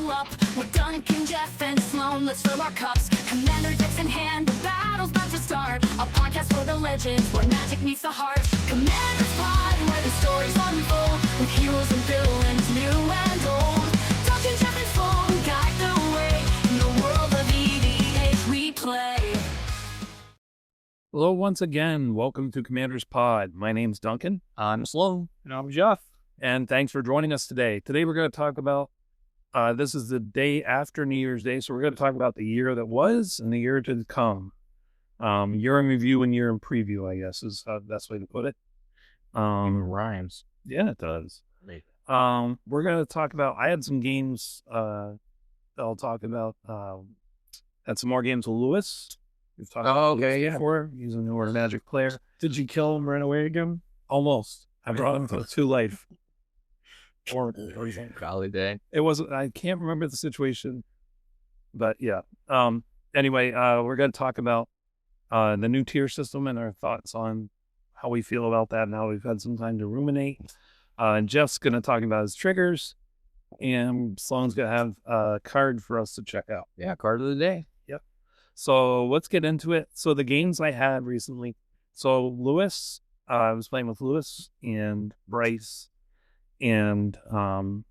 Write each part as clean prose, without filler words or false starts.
Buckle up, with Duncan, Jeff, and Sloan. Let's fill our cups. Commander decks in hand, the battle's about to start. A podcast for the legends, where magic meets the heart. Commander's Pod, where the stories unfold, with heroes and villains, new and old. Duncan, Jeff, and Sloan guide the way in the world of EDH we play. Hello once again. Welcome to Commander's Pod. My name's Duncan. I'm Sloan. And I'm Jeff. And thanks for joining us today. Today we're going to talk about, this is the day after New Year's Day, so we're going to talk about the year that was and the year to come. Year in review and year in preview, I guess, is the best way to put it. Rhymes. Yeah, it does. We're going to talk about, I had some games that I'll talk about. Had some more games with Lewis. We've talked about Lewis before. He's a newer Magic player. Did you kill him right away again? Almost. I brought him to life. Or Golly day. it wasn't, I can't remember the situation, but yeah. Anyway, we're going to talk about the new tier system and our thoughts on how we feel about that now we've had some time to ruminate. And Jeff's going to talk about his triggers, and Sloan's going to have a card for us to check out. Yeah, card of the day. Yep. So let's get into it. So the games I had recently. So Lewis, I was playing with Lewis and Bryce and, oh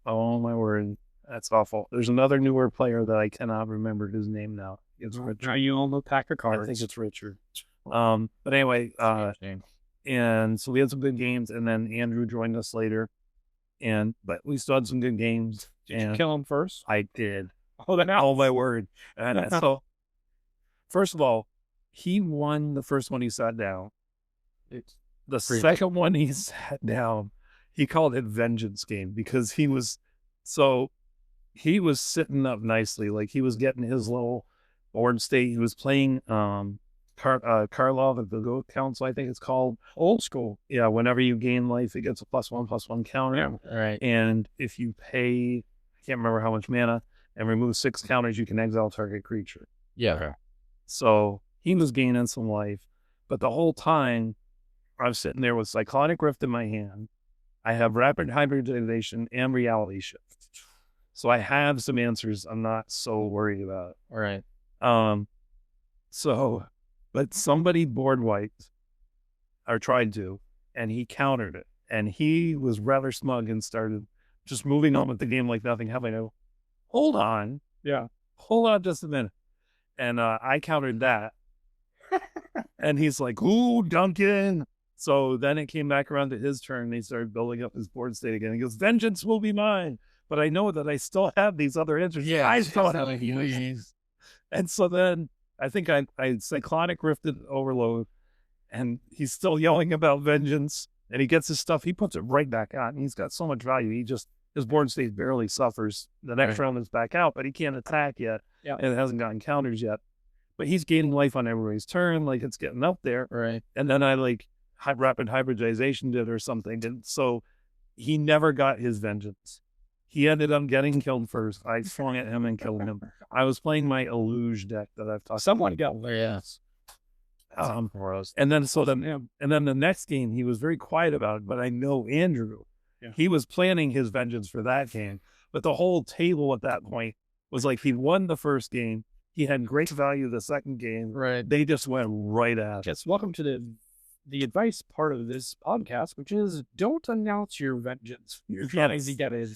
my word, that's awful. There's another newer player that I cannot remember his name now. It's Richard. Now you own the pack of I cards. think it's Richard. But anyway, and so we had some good games, and then Andrew joined us later, but we still had some good games. Did you kill him first? I did. Oh, then Oh my word. And so, first of all, he won the first one he sat down. The second one he sat down, he called it Vengeance Game because he was sitting up nicely. Like he was getting his little board state. He was playing Karlov at the Goat Council, I think it's called. Old school. Yeah, whenever you gain life, it gets a +1/+1 counter. Yeah. All right. And if you pay, I can't remember how much mana, and remove 6 counters, you can exile target creature. Yeah. So he was gaining some life, but the whole time I was sitting there with Cyclonic Rift in my hand. I have Rapid Hybridization and Reality Shift. So I have some answers. I'm not so worried about it. All right. But somebody board wiped or tried to, and he countered it. And he was rather smug and started just moving on with the game like nothing happened. I know, hold on just a minute. And I countered that. And he's like, ooh, Duncan. So then it came back around to his turn. And he started building up his board state again. He goes, vengeance will be mine. But I know that I still have these other answers. Yeah. I still have these. And so then I think I Cyclonic Rifted Overload. And he's still yelling about vengeance. And he gets his stuff. He puts it right back out. And he's got so much value. His board state barely suffers. The next round is back out. But he can't attack yet. Yeah. And it hasn't gotten counters yet. But he's gaining life on everybody's turn. Like it's getting up there. Right. And then I rapid hybridization did or something. And so he never got his vengeance. He ended up getting killed first. I swung at him and killed him. I was playing my Illuge deck that I've talked Someone got There, yes. and then the next game he was very quiet about it, but I know Andrew. Yeah. He was planning his vengeance for that game. But the whole table at that point was like he won the first game. He had great value the second game. Right. They just went right at it. Yes. Welcome to the advice part of this podcast, which is don't announce your vengeance.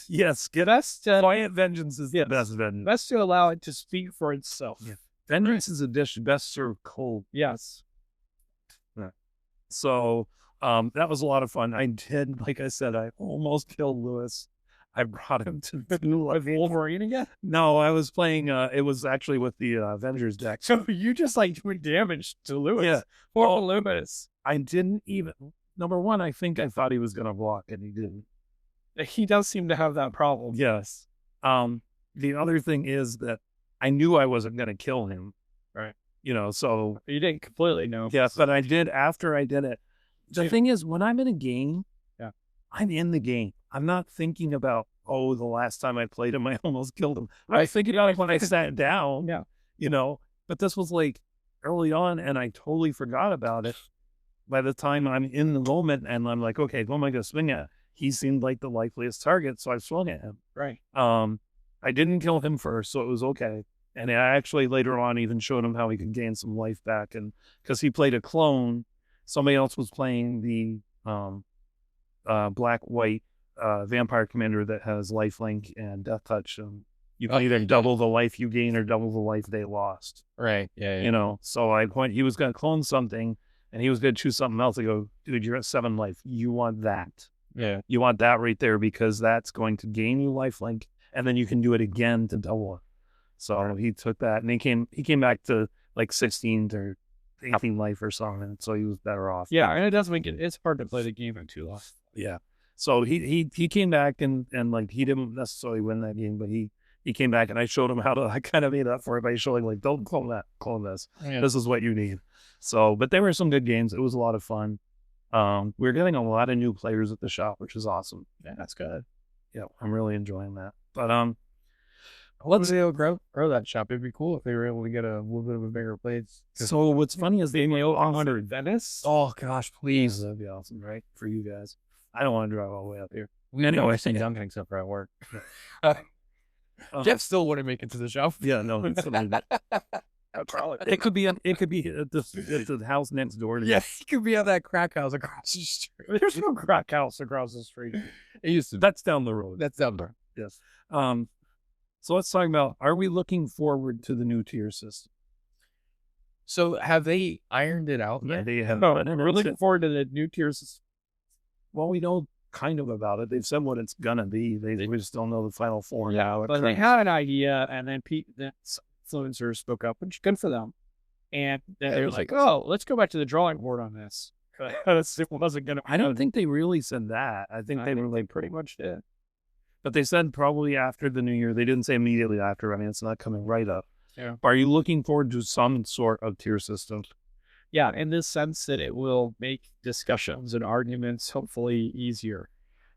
Yes, get us to quiet vengeance is the best vengeance. Best to allow it to speak for itself. Yeah. Vengeance is a dish best served cold. Yes. Yeah. So that was a lot of fun. I did, like I said, I almost killed Lewis. I brought him to the new Wolverine again? No, I was playing, it was actually with the Avengers deck. So you just doing damage to Lewis. Yeah. Poor Lewis. I didn't even, number one, I think I thought he was going to block and he didn't. He does seem to have that problem. Yes. The other thing is that I knew I wasn't going to kill him. Right. So. You didn't completely know. Yes, but I did after I did it. The thing is, when I'm in a game, I'm in the game. I'm not thinking about, the last time I played him, I almost killed him. I think about it when I sat down, but this was early on and I totally forgot about it. By the time I'm in the moment and I'm like, okay, who am I going to swing at? He seemed like the likeliest target, so I swung at him. Right. I didn't kill him first, so it was okay. And I actually later on even showed him how he could gain some life back, and because he played a clone, somebody else was playing the black-white vampire commander that has lifelink and death touch, and you can either double the life you gain or double the life they lost. Right. Yeah. You know, so he was going to clone something, and he was going to choose something else. I go, dude, you're at 7 life. You want that. Yeah. You want that right there because that's going to gain you lifelink, and then you can do it again to double it. So he took that, and he came back to like 16 or 18 life or something, so he was better off. Yeah, and it does make it's hard to play the game in too long. Yeah. So he came back and like he didn't necessarily win that game, but he came back and I showed him how to. I kind of made up for it by showing like, don't clone that, clone this. Yeah. This is what you need. So, but there were some good games. It was a lot of fun. We're getting a lot of new players at the shop, which is awesome. Yeah, that's good. Yeah, I'm really enjoying that. But Let's grow that shop. It'd be cool if they were able to get a little bit of a bigger place. so what's funny is they mail 100. Venice. Oh gosh, please. That'd be awesome, right? For you guys. I don't want to drive all the way up here. We know I think Duncan except for at work. Jeff still wouldn't make it to the shop. Yeah, no. It could be at the house next door to you. Yeah, he could be at that crack house across the street. There's no crack house across the street. It used to. That's down the road. That's down there. Yes. So let's talk about, are we looking forward to the new tier system? So have they ironed it out? Yeah, they have. No, we're looking forward to the new tiers. Well, we know kind of about it. They've said what it's gonna be. We just don't know the final form. Yeah, but they had an idea, and then influencers spoke up, which is good for them. And they were like, "Oh, let's go back to the drawing board on this." It wasn't gonna. I don't think they really said that. I think they pretty much did. But they said probably after the new year. They didn't say immediately after. I mean, it's not coming right up. Yeah. Are you looking forward to some sort of tier system? Yeah, in the sense that it will make discussions and arguments hopefully easier.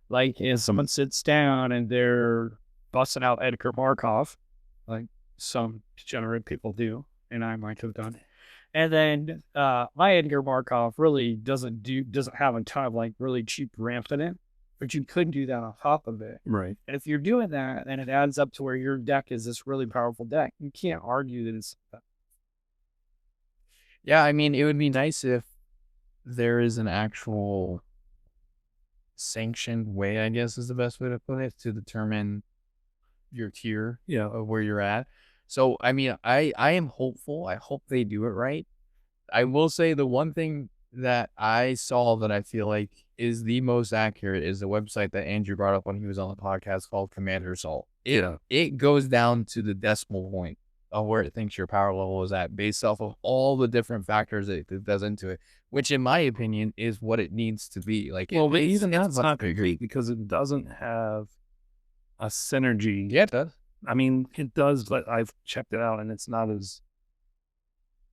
Like if someone sits down and they're busting out Edgar Markov, like some degenerate people do, and I might have done. And then my Edgar Markov really doesn't have a ton of like really cheap ramp in it, but you could do that on top of it. Right. And if you're doing that, then it adds up to where your deck is this really powerful deck. You can't argue that it's. Yeah, I mean, it would be nice if there is an actual sanctioned way, I guess is the best way to put it, to determine your tier of where you're at. So, I mean, I am hopeful. I hope they do it right. I will say the one thing that I saw that I feel like is the most accurate is the website that Andrew brought up when he was on the podcast called Commander Assault. It goes down to the decimal point of where it thinks your power level is at based off of all the different factors that it does into it, which in my opinion is what it needs to be. Like, well, but even that's not great because it doesn't have a synergy. Yeah, it does. I mean, it does, but I've checked it out and it's not as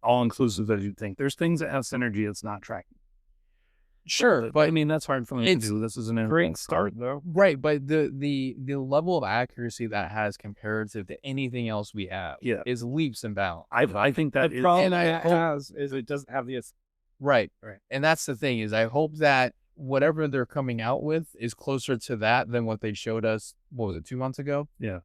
all-inclusive as you'd think. There's things that have synergy that's not tracking. Sure, But I mean, that's hard for me to do. This is an Great start, though. right, but the level of accuracy that has comparative to anything else we have is leaps and bounds. I think that The is. problem and it has is it doesn't have the. Right. And that's the thing is I hope that whatever they're coming out with is closer to that than what they showed us, what was it, 2 months ago? Yeah.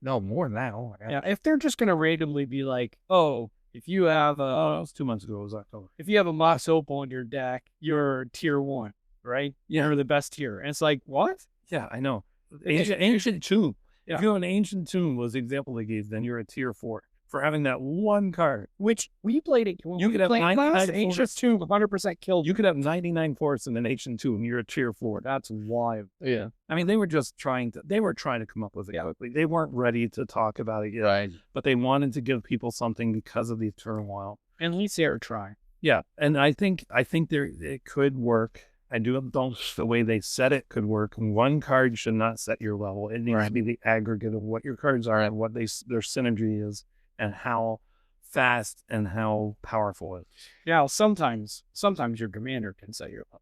No, more than that. Oh my God. Yeah, if they're just gonna randomly be like, oh, if you have it was 2 months ago. It was October. if you have a Mox Opal in your deck, you're tier 1, right? Yeah. You're the best tier. And it's like, what? Yeah, I know. Ancient Tomb. Yeah. If you have an Ancient Tomb was the example they gave, then you're a tier 4 for having that one card. Which we played it. When You we could have played 99 last, Ancient Tomb 100% killed. You could have 99 force in an Ancient Tomb. You're a tier 4. That's wild. Yeah. I mean, they were trying to come up with it quickly. They weren't ready to talk about it yet, Right. but they wanted to give people something because of the turmoil. At least they were trying. Yeah, and I think it could work. I don't the way they said it could work. One card should not set your level. It needs to be the aggregate of what your cards are and what their synergy is and how fast and how powerful it is. Yeah, sometimes your commander can set your level.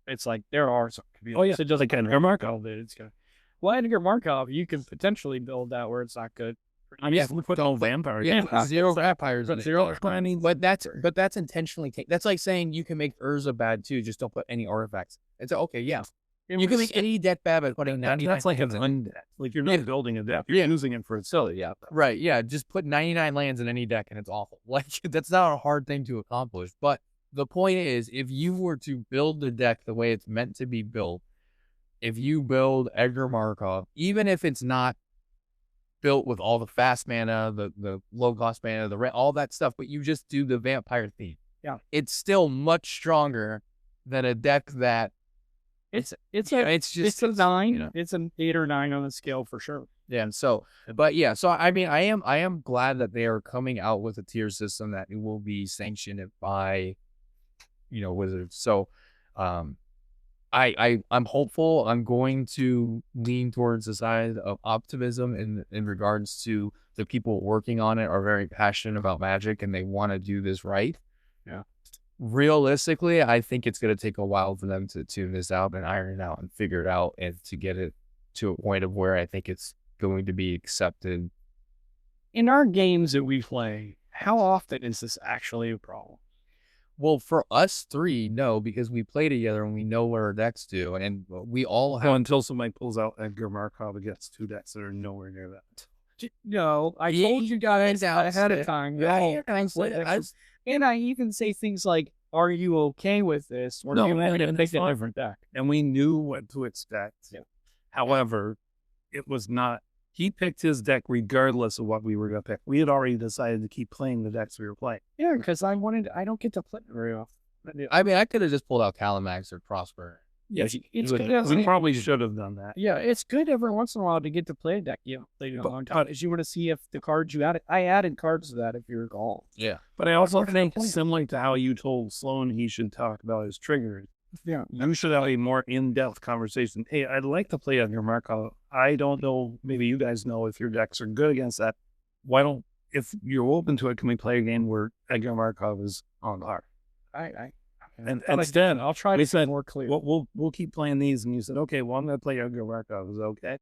It's like there are some commanders. Oh yeah, it doesn't like Edgar Markov. it's gonna. Well, Edgar Markov, you can potentially build that where it's not good. I mean, we put all vampires. Yeah, zero vampires. But zero. I mean, but that's intentionally that's like saying you can make Urza bad too. Just don't put any artifacts. It's okay, yeah. You can make any deck bad by putting 99. That's like an undeck. Like you're not building a deck. You're using it for itself. Yeah. Right. Yeah. Just put 99 lands in any deck and it's awful. Like that's not a hard thing to accomplish. But the point is, if you were to build the deck the way it's meant to be built, if you build Edgar Markov, even if it's not built with all the fast mana, the low cost mana, all that stuff, but you just do the vampire theme. Yeah. It's still much stronger than a deck that it's just a 9. you know. It's an 8 or 9 on the scale for sure. Yeah. And so, but yeah, so I mean, I am glad that they are coming out with a tier system that it will be sanctioned by, Wizards. So, I'm hopeful. I'm going to lean towards the side of optimism in regards to the people working on it are very passionate about Magic and they want to do this right. Yeah. Realistically, I think it's going to take a while for them to tune this out and iron it out and figure it out and to get it to a point of where I think it's going to be accepted. In our games that we play, how often is this actually a problem? Well, for us three, no, because we play together and we know what our decks do, and we all have. Until somebody pulls out Edgar Markov against 2 decks that are nowhere near that. No, I told you guys out ahead of time. And I even say things like, "Are you okay with this?" Or No, do you want to it's pick a fine. different deck? And we knew what to expect. Yeah. However, it was not. He picked his deck regardless of what we were going to pick. We had already decided to keep playing the decks we were playing. Yeah, because I don't get to play it very often. I mean, I could have just pulled out Calamax or Prosper. Yes, it's good. we probably should have done that. Yeah, it's good every once in a while to get to play a deck you played a long time. Because you want to see if the cards you added. I added cards to that, if you recall. Yeah. But I also think, similar to how you told Sloan he should talk about his triggers, Yeah. you should have a more in-depth conversation. Hey, I'd like to play Edgar Markov. I don't know, maybe you guys know if your decks are good against that. If you're open to it, can we play a game where Edgar Markov is on par? And instead, I'll try to be more clear. We'll keep playing these. And you said, okay, well, I'm going to play Edgar Markov. Is that okay?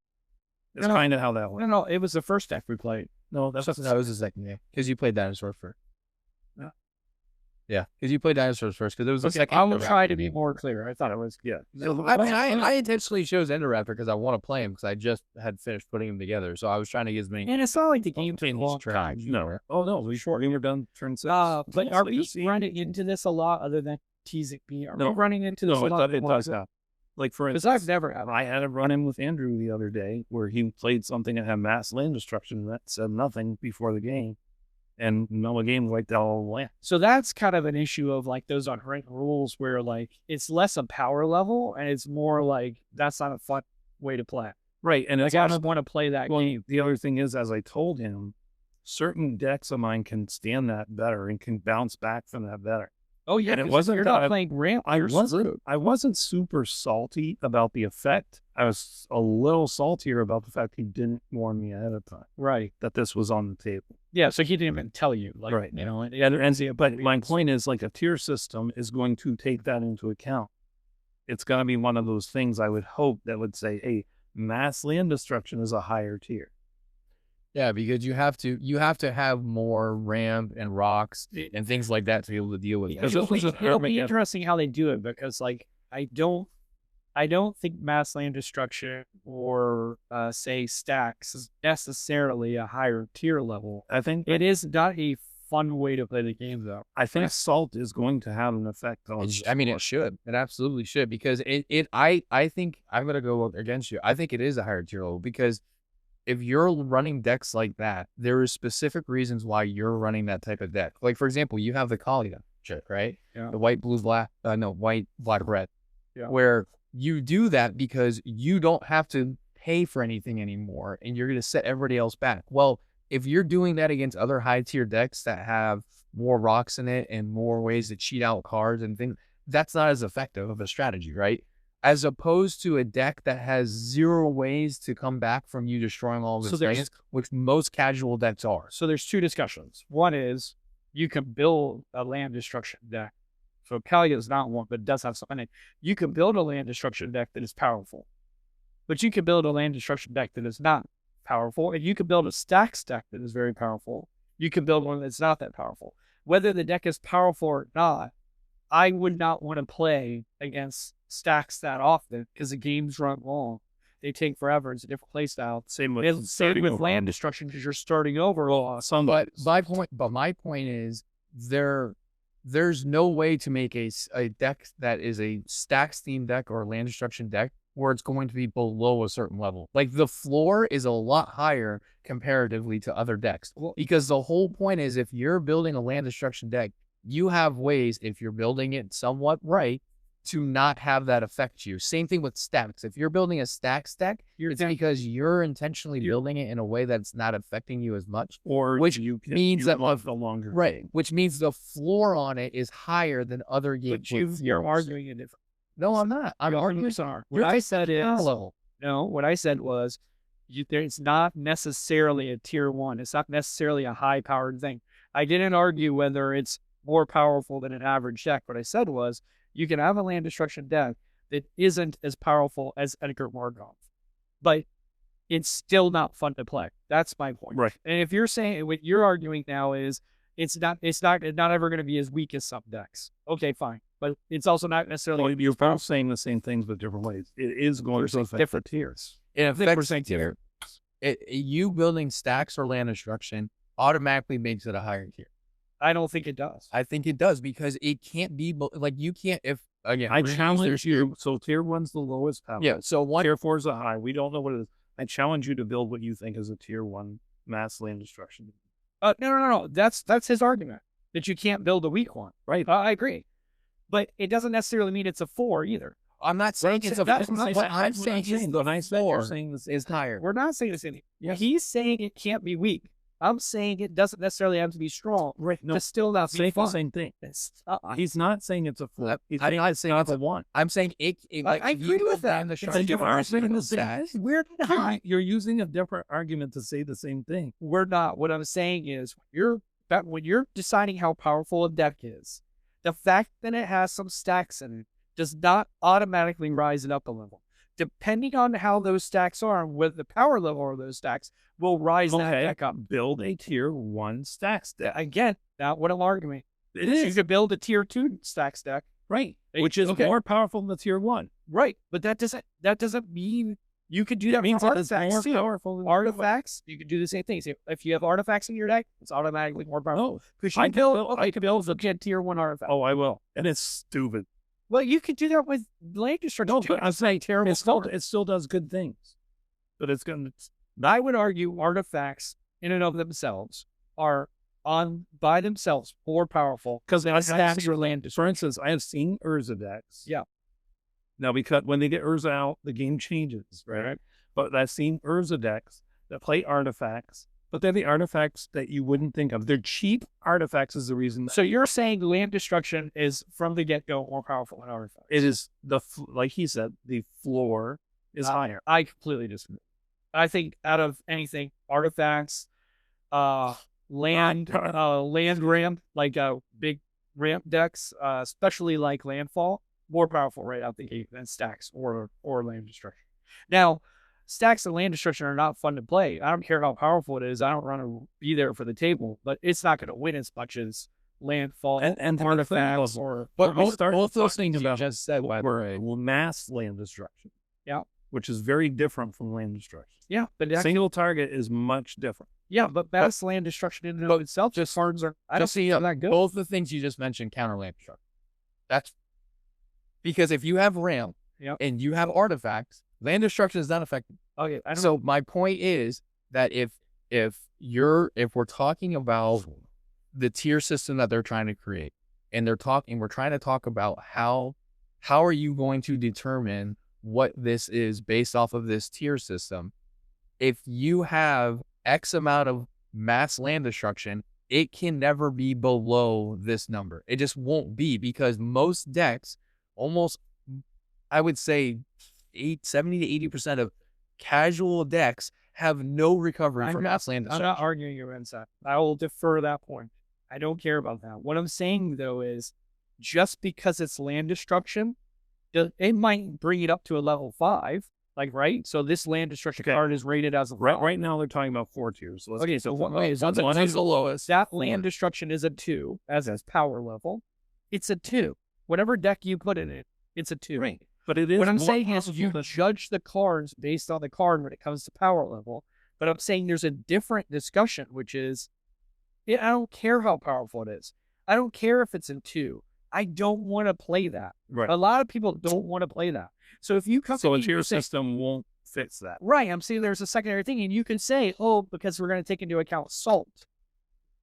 That's kind of how that went. No, it was the first deck we played. No, That was the second game. Because you played Dinosaurs first. Yeah, because you played Dinosaurs first. Because it was the second. I will try to be more clear. I thought it was, yeah. I intentionally chose Endoraptor because I want to play him because I just had finished putting him together. So I was trying to get as many. and it's not like the game takes a long time. No. Oh, no. We were done turn 6. But are we running into this a lot other than teasing me? Are we running into this a lot? It does happen. Like, for Because instance, I've never had I had a run-in with Andrew the other day where he played something that had mass land destruction that said nothing before the game. And no game wiped out all the land. So that's kind of an issue of like those unwritten rules where like it's less a power level and it's more like that's not a fun way to play. Right. And Like it's I just want to play that game. the other thing is, as I told him, certain decks of mine can stand that better and can bounce back from that better. Oh yeah, And it 'cause wasn't you're that not playing ramp. I wasn't super salty about the effect. I was a little saltier about the fact he didn't warn me ahead of time Right. that this was on the table. Yeah, so he didn't even tell you. Like, Right. You know, But my point is, like, a tier system is going to take that into account. It's going to be one of those things I would hope that would say, hey, mass land destruction is a higher tier. Yeah, because you have to have more ramp and rocks and things like that to be able to deal with it. It'll be interesting how they do it because like I don't think mass land destruction or say stacks is necessarily a higher tier level. I think It is not a fun way to play the game though. I think salt is going to have an effect on. It should. It absolutely should because I think I'm gonna go against you. I think it is a higher tier level because if you're running decks like that, there are specific reasons why you're running that type of deck. Like, for example, you have the Kalia trick, right? Yeah. The white, blue, black, white, black, red. Yeah. Where you do that because you don't have to pay for anything anymore and you're going to set everybody else back. Well, if you're doing that against other high tier decks that have more rocks in it and more ways to cheat out cards and things, that's not as effective of a strategy, right? As opposed to a deck that has 0 ways to come back from you destroying all of its things, which most casual decks are. So there's 2 discussions. One is you can build a land destruction deck. So Kalia is not one, but it does have something in it. You can build a land destruction deck that is powerful. But you can build a land destruction deck that is not powerful. And you can build a stacks deck that is very powerful. You can build one that's not that powerful. Whether the deck is powerful or not I would not want to play against stacks that often because the games run long. They take forever. It's a different play style. Same with land destruction because you're starting over. But my point is there's no way to make a deck that is a stacks theme deck or a land destruction deck where it's going to be below a certain level. Like the floor is a lot higher comparatively to other decks. Because the whole point is if you're building a land destruction deck, you have ways, if you're building it somewhat right, to not have that affect you. Same thing with stacks. If you're building a stacks deck, it's because you're intentionally building it in a way that's not affecting you as much. Or which means that the longer. Right. Which means the floor on it is higher than other games. But you're arguing it. No, I'm not. I'm arguing. What I said is no. What I said was, it's not necessarily a tier 1. It's not necessarily a high-powered thing. I didn't argue whether it's more powerful than an average deck. What I said was, you can have a land destruction deck that isn't as powerful as Edgar Markov, but it's still not fun to play. That's my point. Right. And if you're saying what you're arguing now is it's not ever going to be as weak as some decks. Okay, fine. But it's also not necessarily. Well, you're both saying the same things but different ways. It is going to affect different tiers. It affects tier. You building stacks or land destruction automatically makes it a higher tier. I don't think it does. I think it does because it can't be like you can't again. I challenge you. So tier 1's the lowest power. Yeah. So tier 4 is the high. We don't know what it is. I challenge you to build what you think is a tier 1 mass land destruction. No. That's his argument that you can't build a weak one. Right. I agree, but it doesn't necessarily mean it's a 4 either. I'm not saying it's a 4. I'm saying it's 4. You're saying this is higher. We're not saying this. He's saying it can't be weak. I'm saying it doesn't necessarily have to be strong. Right. No. To still not be fun. Same thing. He's not saying it's a 4. He's not saying it's a 1. I'm saying it like, I agree with that. We're not. You're using a different argument to say the same thing. We're not. What I'm saying is when you're deciding how powerful a deck is, the fact that it has some stacks in it does not automatically rise it up a level. Depending on how those stacks are and what the power level of those stacks will rise that deck up. Build a tier 1 stacks deck. Again, not what I'm arguing. It is. You could build a tier 2 stacks deck. Right. Which is more powerful than the tier 1. Right. But that doesn't mean you could do that. It means artifacts. Artifacts, you could do the same thing. So if you have artifacts in your deck, it's automatically more powerful. Because I can build a tier 1 artifact. Oh, I will. And it's stupid. Well, you could do that with land destruction. No, but I'm saying terrible. It still does good things. But it's going to. I would argue artifacts in and of themselves are by themselves more powerful because they stack your land destruction. For instance, I have seen Urza decks. Yeah. Now, because when they get Urza out, the game changes, right? But I've seen Urza decks that play artifacts, but they're the artifacts that you wouldn't think of. They're cheap artifacts is the reason. So you're saying land destruction is from the get-go more powerful than artifacts? It is like he said, the floor is higher. I completely disagree. I think out of anything, artifacts, land ramp, like big ramp decks, especially like landfall, more powerful right out the gate than stacks or land destruction. Now, stacks and land destruction are not fun to play. I don't care how powerful it is. I don't want to be there for the table, but it's not going to win as much as landfall and artifacts but both those things you just said were mass land destruction. Yeah. Which is very different from land destruction. Yeah, but single target is much different. Yeah, but mass land destruction in and of itself just turns are. I don't see that good. Both the things you just mentioned counter land destruction. That's because if you have ramp and you have artifacts, land destruction is not effective. Okay, so my point is that if we're talking about the tier system that they're trying to create, and we're trying to talk about how are you going to determine what this is based off of this tier system. If you have X amount of mass land destruction, it can never be below this number. It just won't be because most decks, almost, I would say 70 to 80% of casual decks have no recovery from mass land destruction. I'm not arguing your insight. I will defer that point. I don't care about that. What I'm saying, though, is just because it's land destruction, it might bring it up to a level 5, like, right? So this land destruction card is rated as a 5. Right now they're talking about 4 tiers. So one is the lowest. That land destruction is a 2, as power level. It's a 2. Whatever deck you put in it, it's a 2. Right. But it is What I'm more saying is possible you that- judge the cards based on the card when it comes to power level. But I'm saying there's a different discussion, which is, I don't care how powerful it is. I don't care if it's in 2. I don't want to play that. Right. A lot of people don't want to play that. So if you come So to a me tier and say, system won't fix that. right, I'm saying there's a secondary thing, and you can say, oh, because we're going to take into account salt.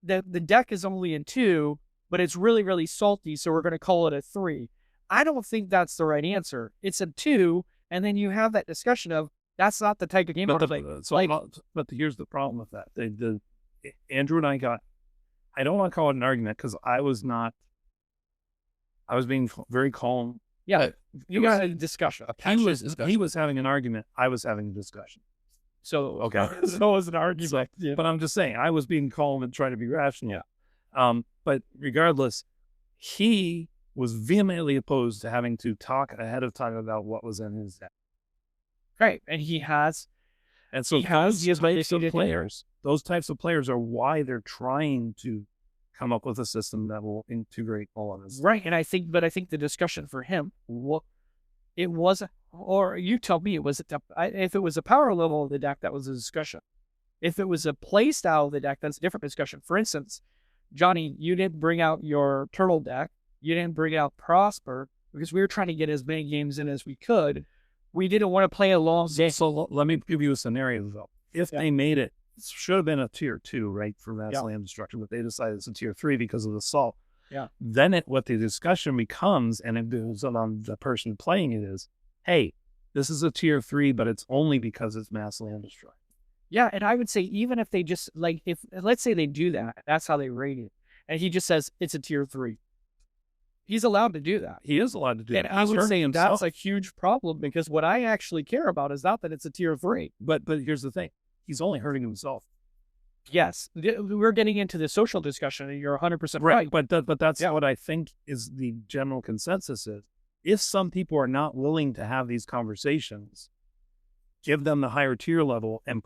The deck is only in 2, but it's really, really salty, so we're going to call it a 3. I don't think that's the right answer. It's a 2, and then you have that discussion of, that's not the type of game I play. But here's the problem with that. Andrew and I I don't want to call it an argument because I was being very calm. Yeah, you got a discussion. He was having an argument. I was having a discussion. So, Okay. So it was an argument. Yeah. But I'm just saying, I was being calm and trying to be rational. Yeah. But regardless, he was vehemently opposed to having to talk ahead of time about what was in his deck. Right. And he has. And so those types of players are why they're trying to come up with a system that will integrate all of this. Right. And I think the discussion for him, it was, or you tell me, if it was a power level of the deck, that was a discussion. If it was a play style of the deck, that's a different discussion. For instance, Johnny, you didn't bring out your turtle deck. You didn't bring out Prosper because we were trying to get as many games in as we could. We didn't want to play a long game. So let me give you a scenario though. If they made it should have been a tier 2, right, for mass land destruction, but they decided it's a tier 3 because of the salt. Yeah. Then what the discussion becomes, and it goes on the person playing it is, hey, this is a tier 3, but it's only because it's mass land destruction. Yeah, and I would say even if they just if let's say they do that, that's how they rate it, and he just says it's a tier 3. He's allowed to do that. He is allowed to do and that. I would say himself. that's a huge problem because what I actually care about is not that it's a tier 3. But here's the thing. He's only hurting himself. Yes. We're getting into the social discussion and you're 100% right. But that's what I think is the general consensus is. If some people are not willing to have these conversations, give them the higher tier level and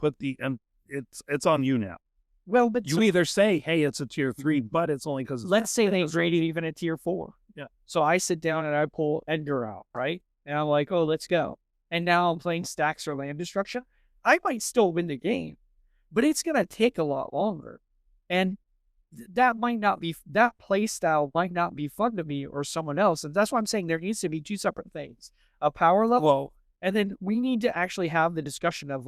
it's on you now. Well, but you either say, hey, it's a tier 3, but it's only because let's say they rated even a tier 4. Yeah. So I sit down and I pull Edgar out, right? And I'm like, oh, let's go. And now I'm playing stacks or land destruction. I might still win the game, but it's going to take a lot longer. And that play style might not be fun to me or someone else. And that's why I'm saying there needs to be 2 separate things, a power level. And then we need to actually have the discussion of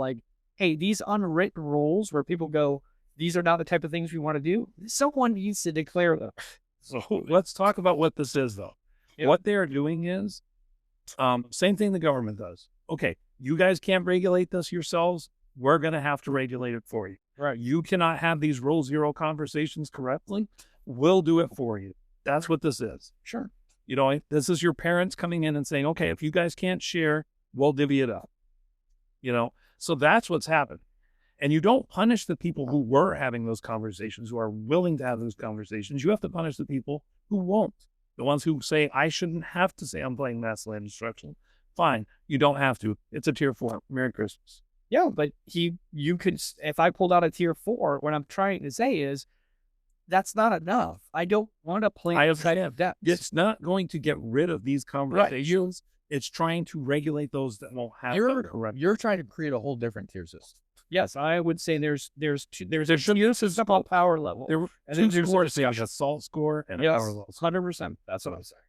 hey, these unwritten rules where people go, these are not the type of things we want to do. Someone needs to declare them. So let's talk about what this is, though. Yeah. What they're doing is same thing the government does. Okay, you guys can't regulate this yourselves. We're going to have to regulate it for you. Right. You cannot have these rule 0 conversations correctly. We'll do it for you. That's what this is. Sure. This is your parents coming in and saying, okay, if you guys can't share, we'll divvy it up. So that's what's happened. And you don't punish the people who were having those conversations, who are willing to have those conversations. You have to punish the people who won't. The ones who say, I shouldn't have to say I'm playing mass land destruction. Fine. You don't have to. It's a tier 4. Merry Christmas. Yeah, but you could, if I pulled out a tier 4, what I'm trying to say is, that's not enough. I don't want to play outside of that. It's not going to get rid of these conversations. Right. It's trying to regulate those that won't have. You're trying to create a whole different tier system. Yes, I would say there's a simple power level. And then there's a salt score and a power level. 100%. That's what I'm saying.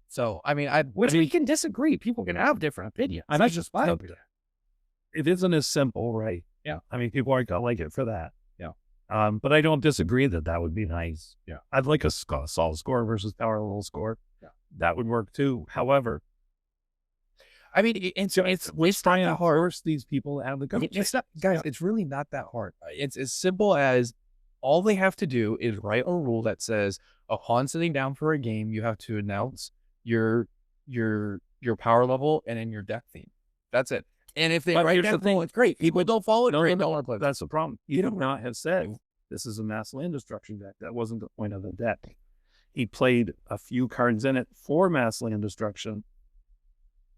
So, I mean, we can disagree. People can have different opinions. And that's just fine. It isn't as simple, right? Yeah. I mean, people aren't going to like it for that. Yeah. But I don't disagree that would be nice. Yeah. I'd like a salt score versus power level score. Yeah. That would work too. However, I mean, it's trying to force these people to have the conversation. It's really not that hard. It's as simple as all they have to do is write a rule that says upon sitting down for a game, you have to announce your power level and then your deck theme. That's it. And if they write that rule, it's great. People don't follow it. Don't want to play. That's the problem. He would not have said this is a mass land destruction deck. That wasn't the point of the deck. He played a few cards in it for mass land destruction.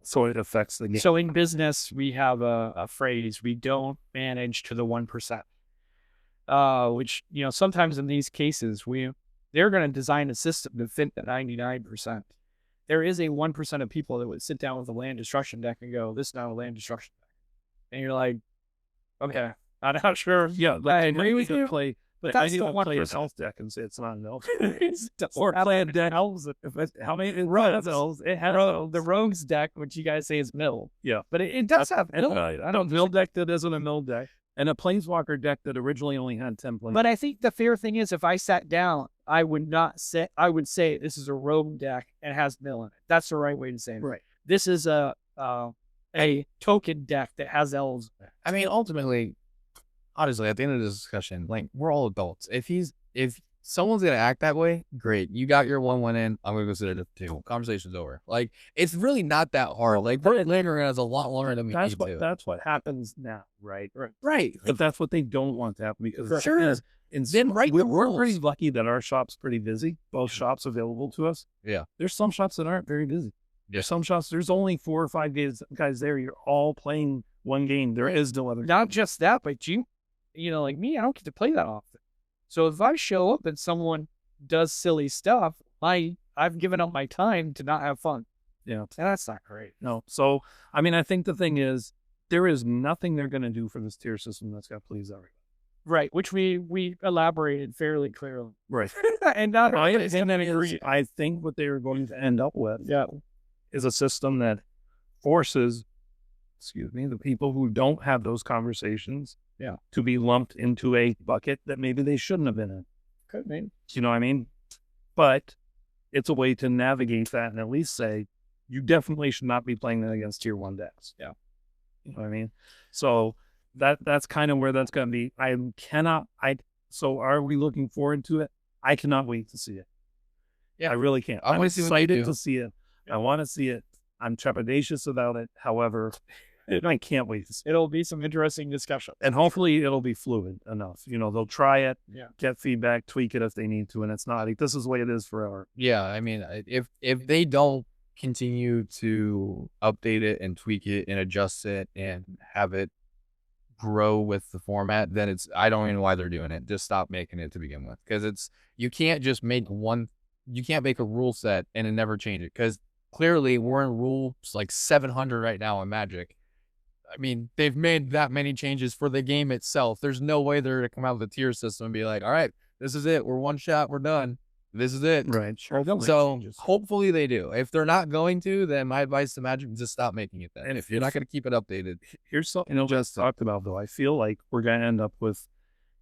So it affects the game. So in business, we have a phrase, we don't manage to the 1%. Which, sometimes in these cases, they're going to design a system to fit the 99%. there is a 1% of people that would sit down with a land destruction deck and go, "This is not a land destruction deck," and you're like, "Okay, I'm not sure." Yeah, I agree with you. Play, but that's I the need to play a 1%. health deck and say it's not an elf. Or play a deck. elves. How many Rogues. elves? It has The rogues deck, which you guys say is mill. Yeah. But it does have mill. I don't mill deck that isn't a mill deck. And a planeswalker deck that originally only had 10 planes. But I think the fair thing is, if I sat down, I would say this is a rogue deck and has mill in it. That's the right way to say it. Right. This is a token deck that has elves. I mean, ultimately, honestly, at the end of this discussion, like, we're all adults. If someone's gonna act that way, great. You got your 1-1 in. I'm gonna go sit at the table. Conversation's over. Like, it's really not that hard. Like, putting later has a lot longer than we need to. That's what happens now, right? Right. But that's what they don't want to happen because Sure is. And Then write the we're rules. pretty lucky that our shop's pretty busy. Both shops available to us. Yeah. There's some shops that aren't very busy. Yeah. There's some shops. There's only 4 or 5 guys there. You're all playing one game. There is no other. Not just that, but you know, like me, I don't get to play that often. So if I show up and someone does silly stuff, I've given up my time to not have fun. Yeah. And that's not great. No. So, I mean, I think the thing is, there is nothing they're going to do for this tier system that's going to please everybody. Right, which we elaborated fairly clearly. Right. And not I think what they are going to end up with is a system that forces, the people who don't have those conversations to be lumped into a bucket that maybe they shouldn't have been in. Could mean. You know what I mean? But it's a way to navigate that and at least say, you definitely should not be playing that against tier 1 decks. Yeah. You know what I mean? So that's kind of where that's going to be. So are we looking forward to it? I cannot wait to see it. Yeah. I really can't. I I'm wanna see what they excited do. to see it. I want to see it. I'm trepidatious about it. However, I can't wait to see it. It'll be some interesting discussion. And hopefully it'll be fluid enough. You know, they'll try it, Yeah. get feedback, tweak it if they need to. And it's not like, this is the way it is forever. Yeah, I mean, if they don't continue to update it and tweak it and adjust it and have it grow with the format, then I don't even know why they're doing it. Just stop making it to begin with, because you can't just make you can't make a rule set and then never change it, because clearly we're in rules like 700 right now in Magic. I mean, they've made that many changes for the game itself. There's no way they're to come out with the tier system and be like, all right, this is it. We're one shot. We're done. This is it. Right. Sure. So hopefully they do. If they're not going to, then my advice to Magic is just stop making it then. And if you're not going to keep it updated. Here's something I just talked about, though. I feel like we're going to end up with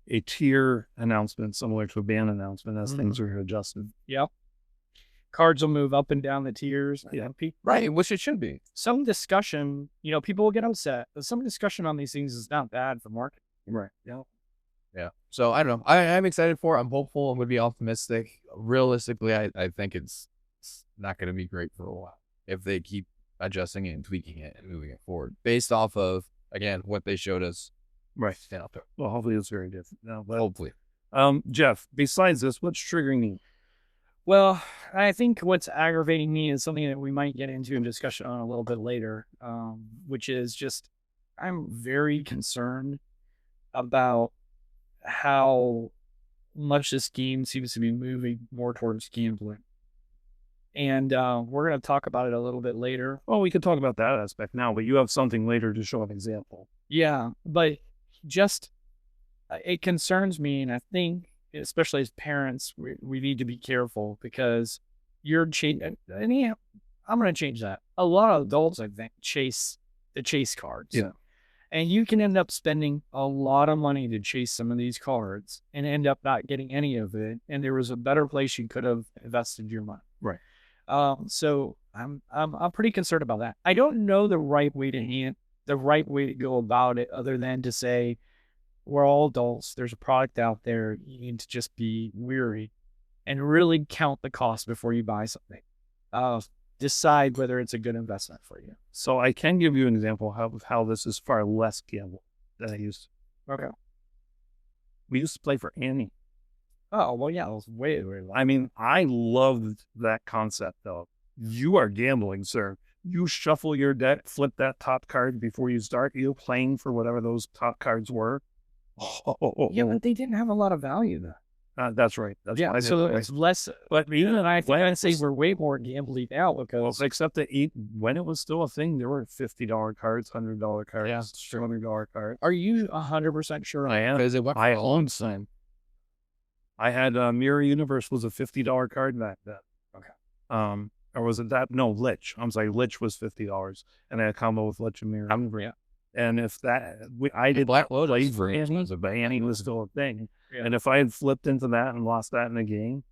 a tier announcement similar to a ban announcement as things are adjusted. Yep. Cards will move up and down the tiers. Yeah. Right, which it should be. Some discussion, people will get upset, but some discussion on these things is not bad for market. Right. Yeah. Yeah. So I don't know. I'm excited for it. I'm hopeful. I'm going to be optimistic. Realistically, I think it's not going to be great for a while if they keep adjusting it and tweaking it and moving it forward based off of, again, what they showed us. Right. Well, hopefully it's very different. No, but, Hopefully. Jeff, besides this, what's triggering you? Well, I think what's aggravating me is something that we might get into in discussion on a little bit later, which is just I'm very concerned about how much this game seems to be moving more towards gambling. And we're going to talk about it a little bit later. Well, we could talk about that aspect now, but you have something later to show an example. Yeah, but just it concerns me, and I think, especially as parents, we need to be careful because you're chasing. I'm going to change that. A lot of adults, I think, chase cards. Yeah. And you can end up spending a lot of money to chase some of these cards and end up not getting any of it. And there was a better place you could have invested your money. Right. So I'm pretty concerned about that. I don't know the right way to go about it, other than to say, we're all adults. There's a product out there. You need to just be wary and really count the cost before you buy something. Decide whether it's a good investment for you. So I can give you an example of how this is far less gamble than I used to. Okay. We used to play for Annie. Oh, well, yeah, it was way long. I mean, I loved that concept, though. You are gambling, sir. You shuffle your deck, flip that top card before you start. You're playing for whatever those top cards were. Yeah, but they didn't have a lot of value, though. That's right. That's Yeah, why so it's less. But Even even I say we're way more gambling now because except that when it was still a thing, there were $50 cards, $100 cards, Yeah, $200 cards. are you 100% sure? I am. Because it went I for a long own some. I had Mirror Universe was a $50 card back then. Okay. Or was it that? No, Lich. I'm sorry, Lich was $50, and I had a combo with Lich and Mirror. Yeah. And if that, I did Black play Lotus. for it, but banning was still a thing. Yeah. And if I had flipped into that and lost that in a game,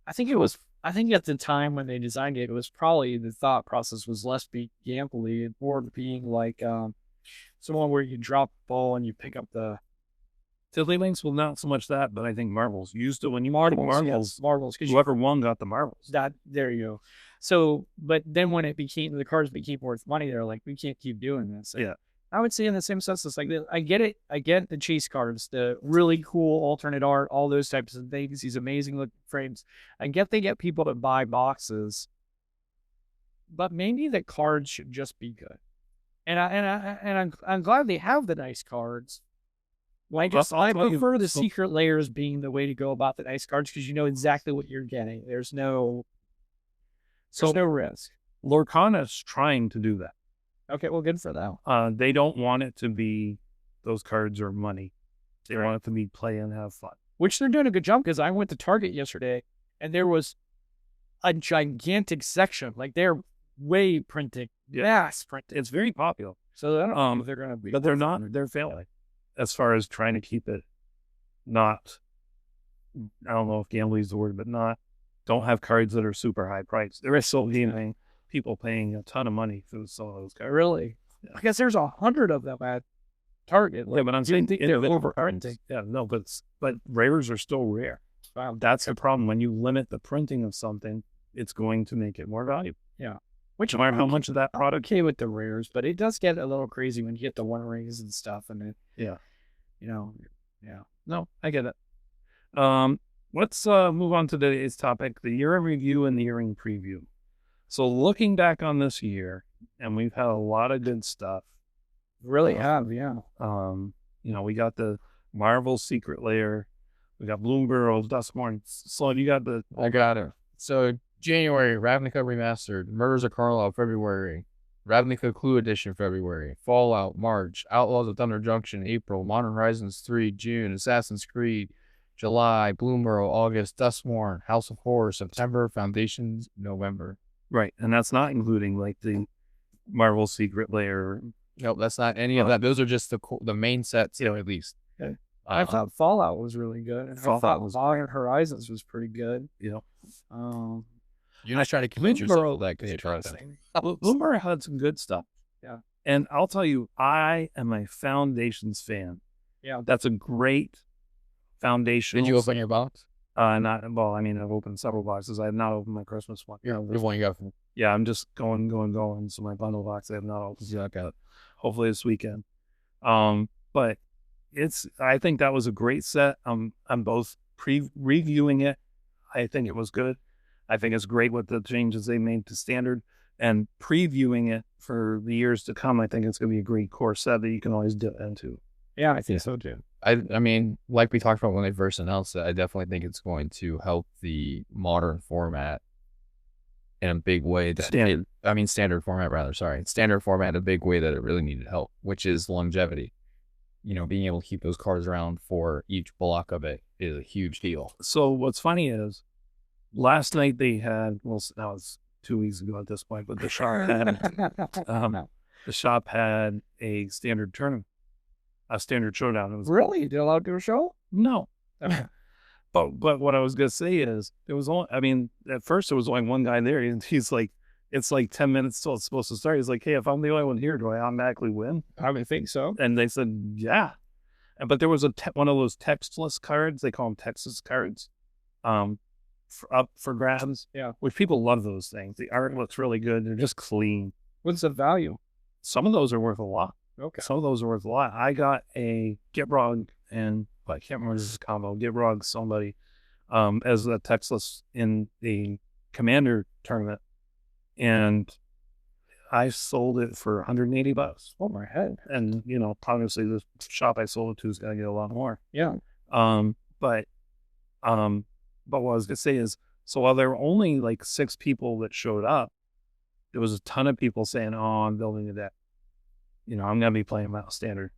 I think at the time when they designed it, it was probably the thought process was less be gambling and more being like someone where you drop the ball and you pick up the Tiddlywinks, well, not so much that, but I think marbles used to when you marbles. Because whoever won got the marbles. there you go. So, but then when the cards became worth money, they're like, we can't keep doing this. Yeah. I would say in the same sense, it's like, I get it. I get the chase cards, the really cool alternate art, all those types of things, these amazing looking frames. I get they get people to buy boxes, but maybe the cards should just be good. And I'm glad they have the nice cards. I prefer the secret layers being the way to go about the nice cards because you know exactly what you're getting. There's no risk. Lorcana's trying to do that. Okay, well, good for that. They don't want it to be those cards are money. They want it to be play and have fun. Which they're doing a good job because I went to Target yesterday and there was a gigantic section. Like they're way printing, mass printing. It's very popular. So I don't know if they're going to be. But they're not. They're failing as far as trying to keep it not. I don't know if gambling is the word, but don't have cards that are super high priced. There is still people paying a ton of money for some of those cards. Really? Yeah. Because there's 100 of them at Target. Like, yeah, but I'm saying they're overprinting. Yeah, no, but rares are still rare. Wow. That's the problem. When you limit the printing of something, it's going to make it more valuable. Yeah. Which no matter how much of that product. Okay with the rares, but it does get a little crazy when you get the one rings and stuff, and it. Yeah. Yeah. No, I get it. Let's move on to today's topic: the year in review and the year in preview. So looking back on this year, and we've had a lot of good stuff. Really have, yeah. We got the Marvel Secret Lair, we got Bloomberg, Dustmorn. Sloan, you got the. I got it. So January, Ravnica Remastered, Murders of Carlisle, February, Ravnica Clue Edition, February, Fallout, March, Outlaws of Thunder Junction, April, Modern Horizons 3, June, Assassin's Creed, July, Bloomberg, August, Dustmorn, House of Horror, September, Foundations, November. Right, and that's not including like the Marvel Secret Lair. Nope, that's not any of that. Those are just the main sets, at least. Okay. I thought Fallout was really good. And I thought Modern Horizons was pretty good. Yeah. You're not trying to convince yourself that good. Bloomberg had some good stuff. Yeah. And I'll tell you, I am a Foundations fan. Yeah. That's a great foundation. Did you open your box? I've opened several boxes. I have not opened my Christmas one. Yeah, which one you got? Yeah, I'm just going. So my bundle box, I have not opened. Yeah, I got it. Hopefully this weekend. But I think that was a great set. I'm both reviewing it. I think it was good. I think it's great with the changes they made to standard, and previewing it for the years to come. I think it's going to be a great core set that you can always dip into. Yeah, I think so too. I mean, like we talked about when they first announced it, I definitely think it's going to help the modern format in a big way. Standard format rather. Sorry, standard format in a big way that it really needed help, which is longevity. Being able to keep those cards around for each block of it is a huge deal. So what's funny is, last night they had, well, that was 2 weeks ago at this point, but the shop had a standard tournament, a standard showdown. It was really? You allowed to do a show? No. But what I was gonna say is, there was only. I mean, at first there was only one guy there, and he's like, it's like 10 minutes till it's supposed to start. He's like, hey, if I'm the only one here, do I automatically win? I would think so. And they said, yeah. But there was one of those textless cards. They call them Texas cards. Up for grabs. Yeah. Which people love those things. The art looks really good. They're just clean. What's the value? Some of those are worth a lot. Okay. Some of those are worth a lot. I got a Gitrog and I can't remember this combo. Gitrog somebody as a textless in the Commander tournament, and I sold it for $180. Oh my head! And obviously the shop I sold it to is gonna get a lot more. Yeah. But But what I was gonna say is, so while there were only like 6 people that showed up, there was a ton of people saying, "Oh, I'm building a deck. You know, I'm gonna be playing Mouse Standard.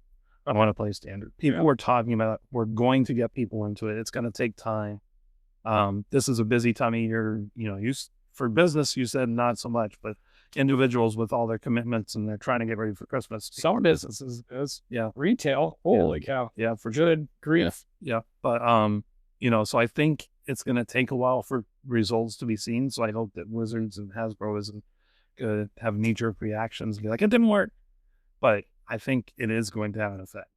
I want to play Standard." People were talking about, we're going to get people into it. It's gonna take time. This is a busy time of year. You know, for business, you said not so much, but individuals with all their commitments and they're trying to get ready for Christmas. Some businesses is Yeah, retail. Holy cow. yeah, for Good grief. Yeah, but you know, so I think it's going to take a while for results to be seen. So I hope that Wizards and Hasbro isn't going to have knee-jerk reactions and be like, it didn't work. But I think it is going to have an effect.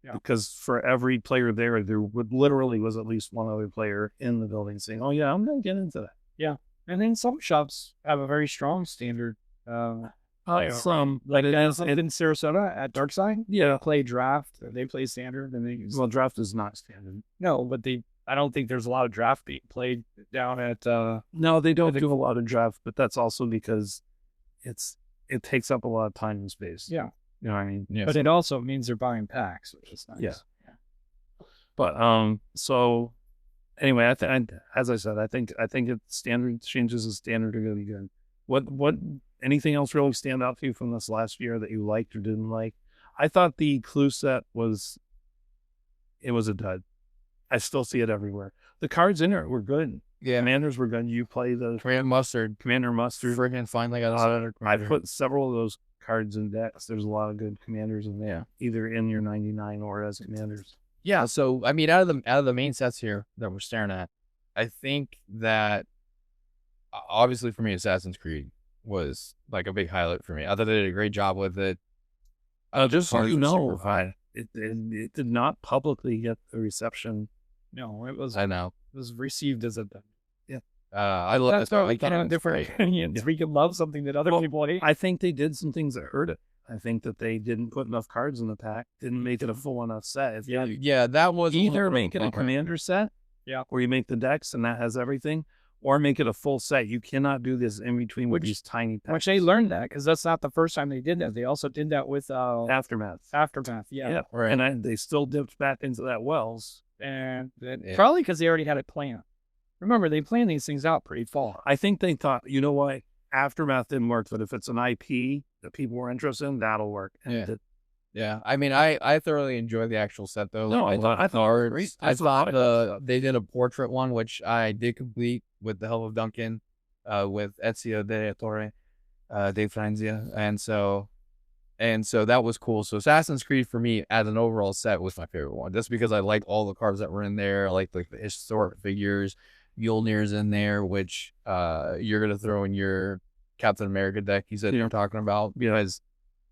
Yeah. Because for every player there would literally was at least one other player in the building saying, "Oh yeah, I'm going to get into that." Yeah. And then some shops have a very strong standard. Some Like it in has, Sarasota at Darkside, yeah. play draft. They play standard, and they use Well, draft is not standard. no, but I don't think there's a lot of draft being played down at. No, they don't do a lot of draft, but that's also because it takes up a lot of time and space. Yeah. You know what I mean? Yes. But it also means they're buying packs, which is nice. Yeah. But so anyway, as I said, I think standard changes of standard are going to be good. What anything else really stand out to you from this last year that you liked or didn't like? I thought the clue set was a dud. I still see it everywhere. The cards in it were good. Yeah. Commanders were good. You play the Commander Mustard. Commander Mustard. Friggin' finally got a I put several of those cards in decks. There's a lot of good commanders in there, either in your 99 or as commanders. Yeah, so I mean, out of the main sets here that we're staring at, I think that obviously for me, Assassin's Creed was like a big highlight for me. I thought they did a great job with it. Just so you know, fine. it did not publicly get the reception. No, it was. I know. It was received as a. I love That's that. why we can have different opinions. We can love something that other people hate. I think they did some things that hurt it. I think that they didn't put enough cards in the pack, didn't make it a full enough set. If you Yeah, that was either make it a commander set, where you make the decks and that has everything, or make it a full set. You cannot do this in between with these tiny packs. Which they learned that because that's not the first time they did that. They also did that with Aftermath. Yeah. Right. And they still dipped back into that wells. And probably because they already had it planned. Remember, they plan these things out pretty far. I think they thought, you know what, Aftermath didn't work, but if it's an IP that people were interested in, that'll work. And Yeah, I mean, I thoroughly enjoyed the actual set though. No, I thought they did a portrait one, which I did complete with the help of Duncan, with Ezio de Torre, de Franzia, and so that was cool. So Assassin's Creed for me as an overall set was my favorite one, just because I liked all the cards that were in there. I liked like the historic figures. Mjolnir's in there, which you're gonna throw in your Captain America deck. You said you're talking about because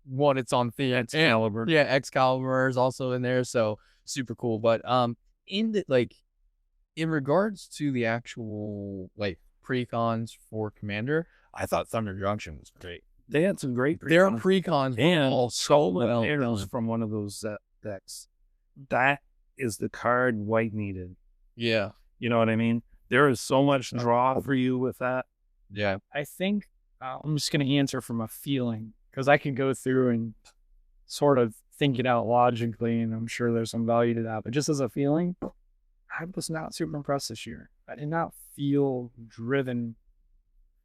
one, it's on the Excalibur. Yeah, Excalibur is also in there, so super cool. But in regards to the actual like precons for Commander, I thought Thunder Junction was great. they had some great Their precons and all so well arrows done. from one of those decks. That is the card White needed. Yeah, You know what I mean? There is so much draw for you with that. yeah. I think I'm just going to answer from a feeling because I can go through and sort of think it out logically, and I'm sure there's some value to that. But just as a feeling, I was not super impressed this year. I did not feel driven.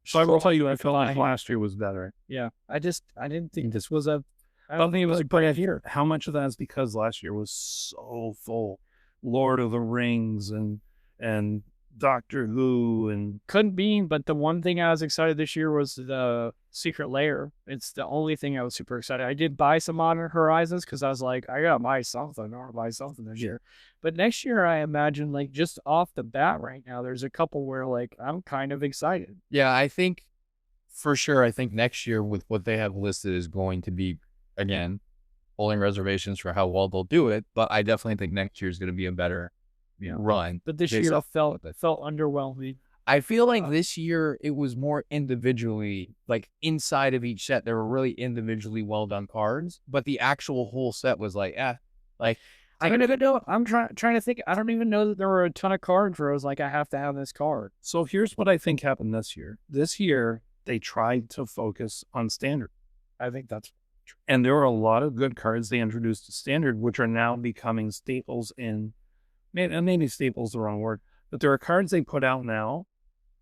So I will tell you, I felt like last year was better. Yeah, I didn't think this was a. I I don't think it was a great year. How much of that is because last year was so full? Lord of the Rings and Doctor Who and Couldn't be, but the one thing I was excited this year was the Secret Lair. It's the only thing I was super excited. I did buy some Modern Horizons because I was like, I gotta buy something or buy something this year. But next year, I imagine like just off the bat right now, there's a couple where like I'm kind of excited. Yeah, I think for sure. I think next year with what they have listed is going to be, again, holding reservations for how well they'll do it. But I definitely think next year is going to be a better run. But this Based year off- felt underwhelming. I feel like this year it was more individually, like inside of each set, there were really individually well done cards. But the actual whole set was like, like I don't even know. I'm trying to think. I don't even know that there were a ton of cards where I was like, I have to have this card. so here's what I think happened this year. This year they tried to focus on standard. I think that's And there were a lot of good cards they introduced to standard, which are now becoming staples in, maybe staples is the wrong word, But there are cards they put out now,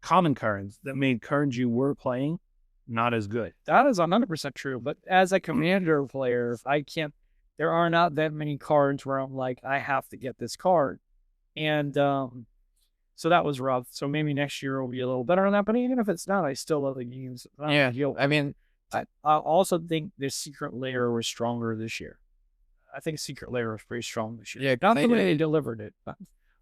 common cards, that made cards you were playing not as good. That is 100% true. But as a commander player, there are not that many cards where I'm like, I have to get this card. And so that was rough. So maybe next year will be a little better on that. But even if it's not, I still love the games. Yeah. I mean, I also think the Secret Lair was stronger this year. I think Secret Lair was pretty strong this year. Yeah, not the way they delivered it. But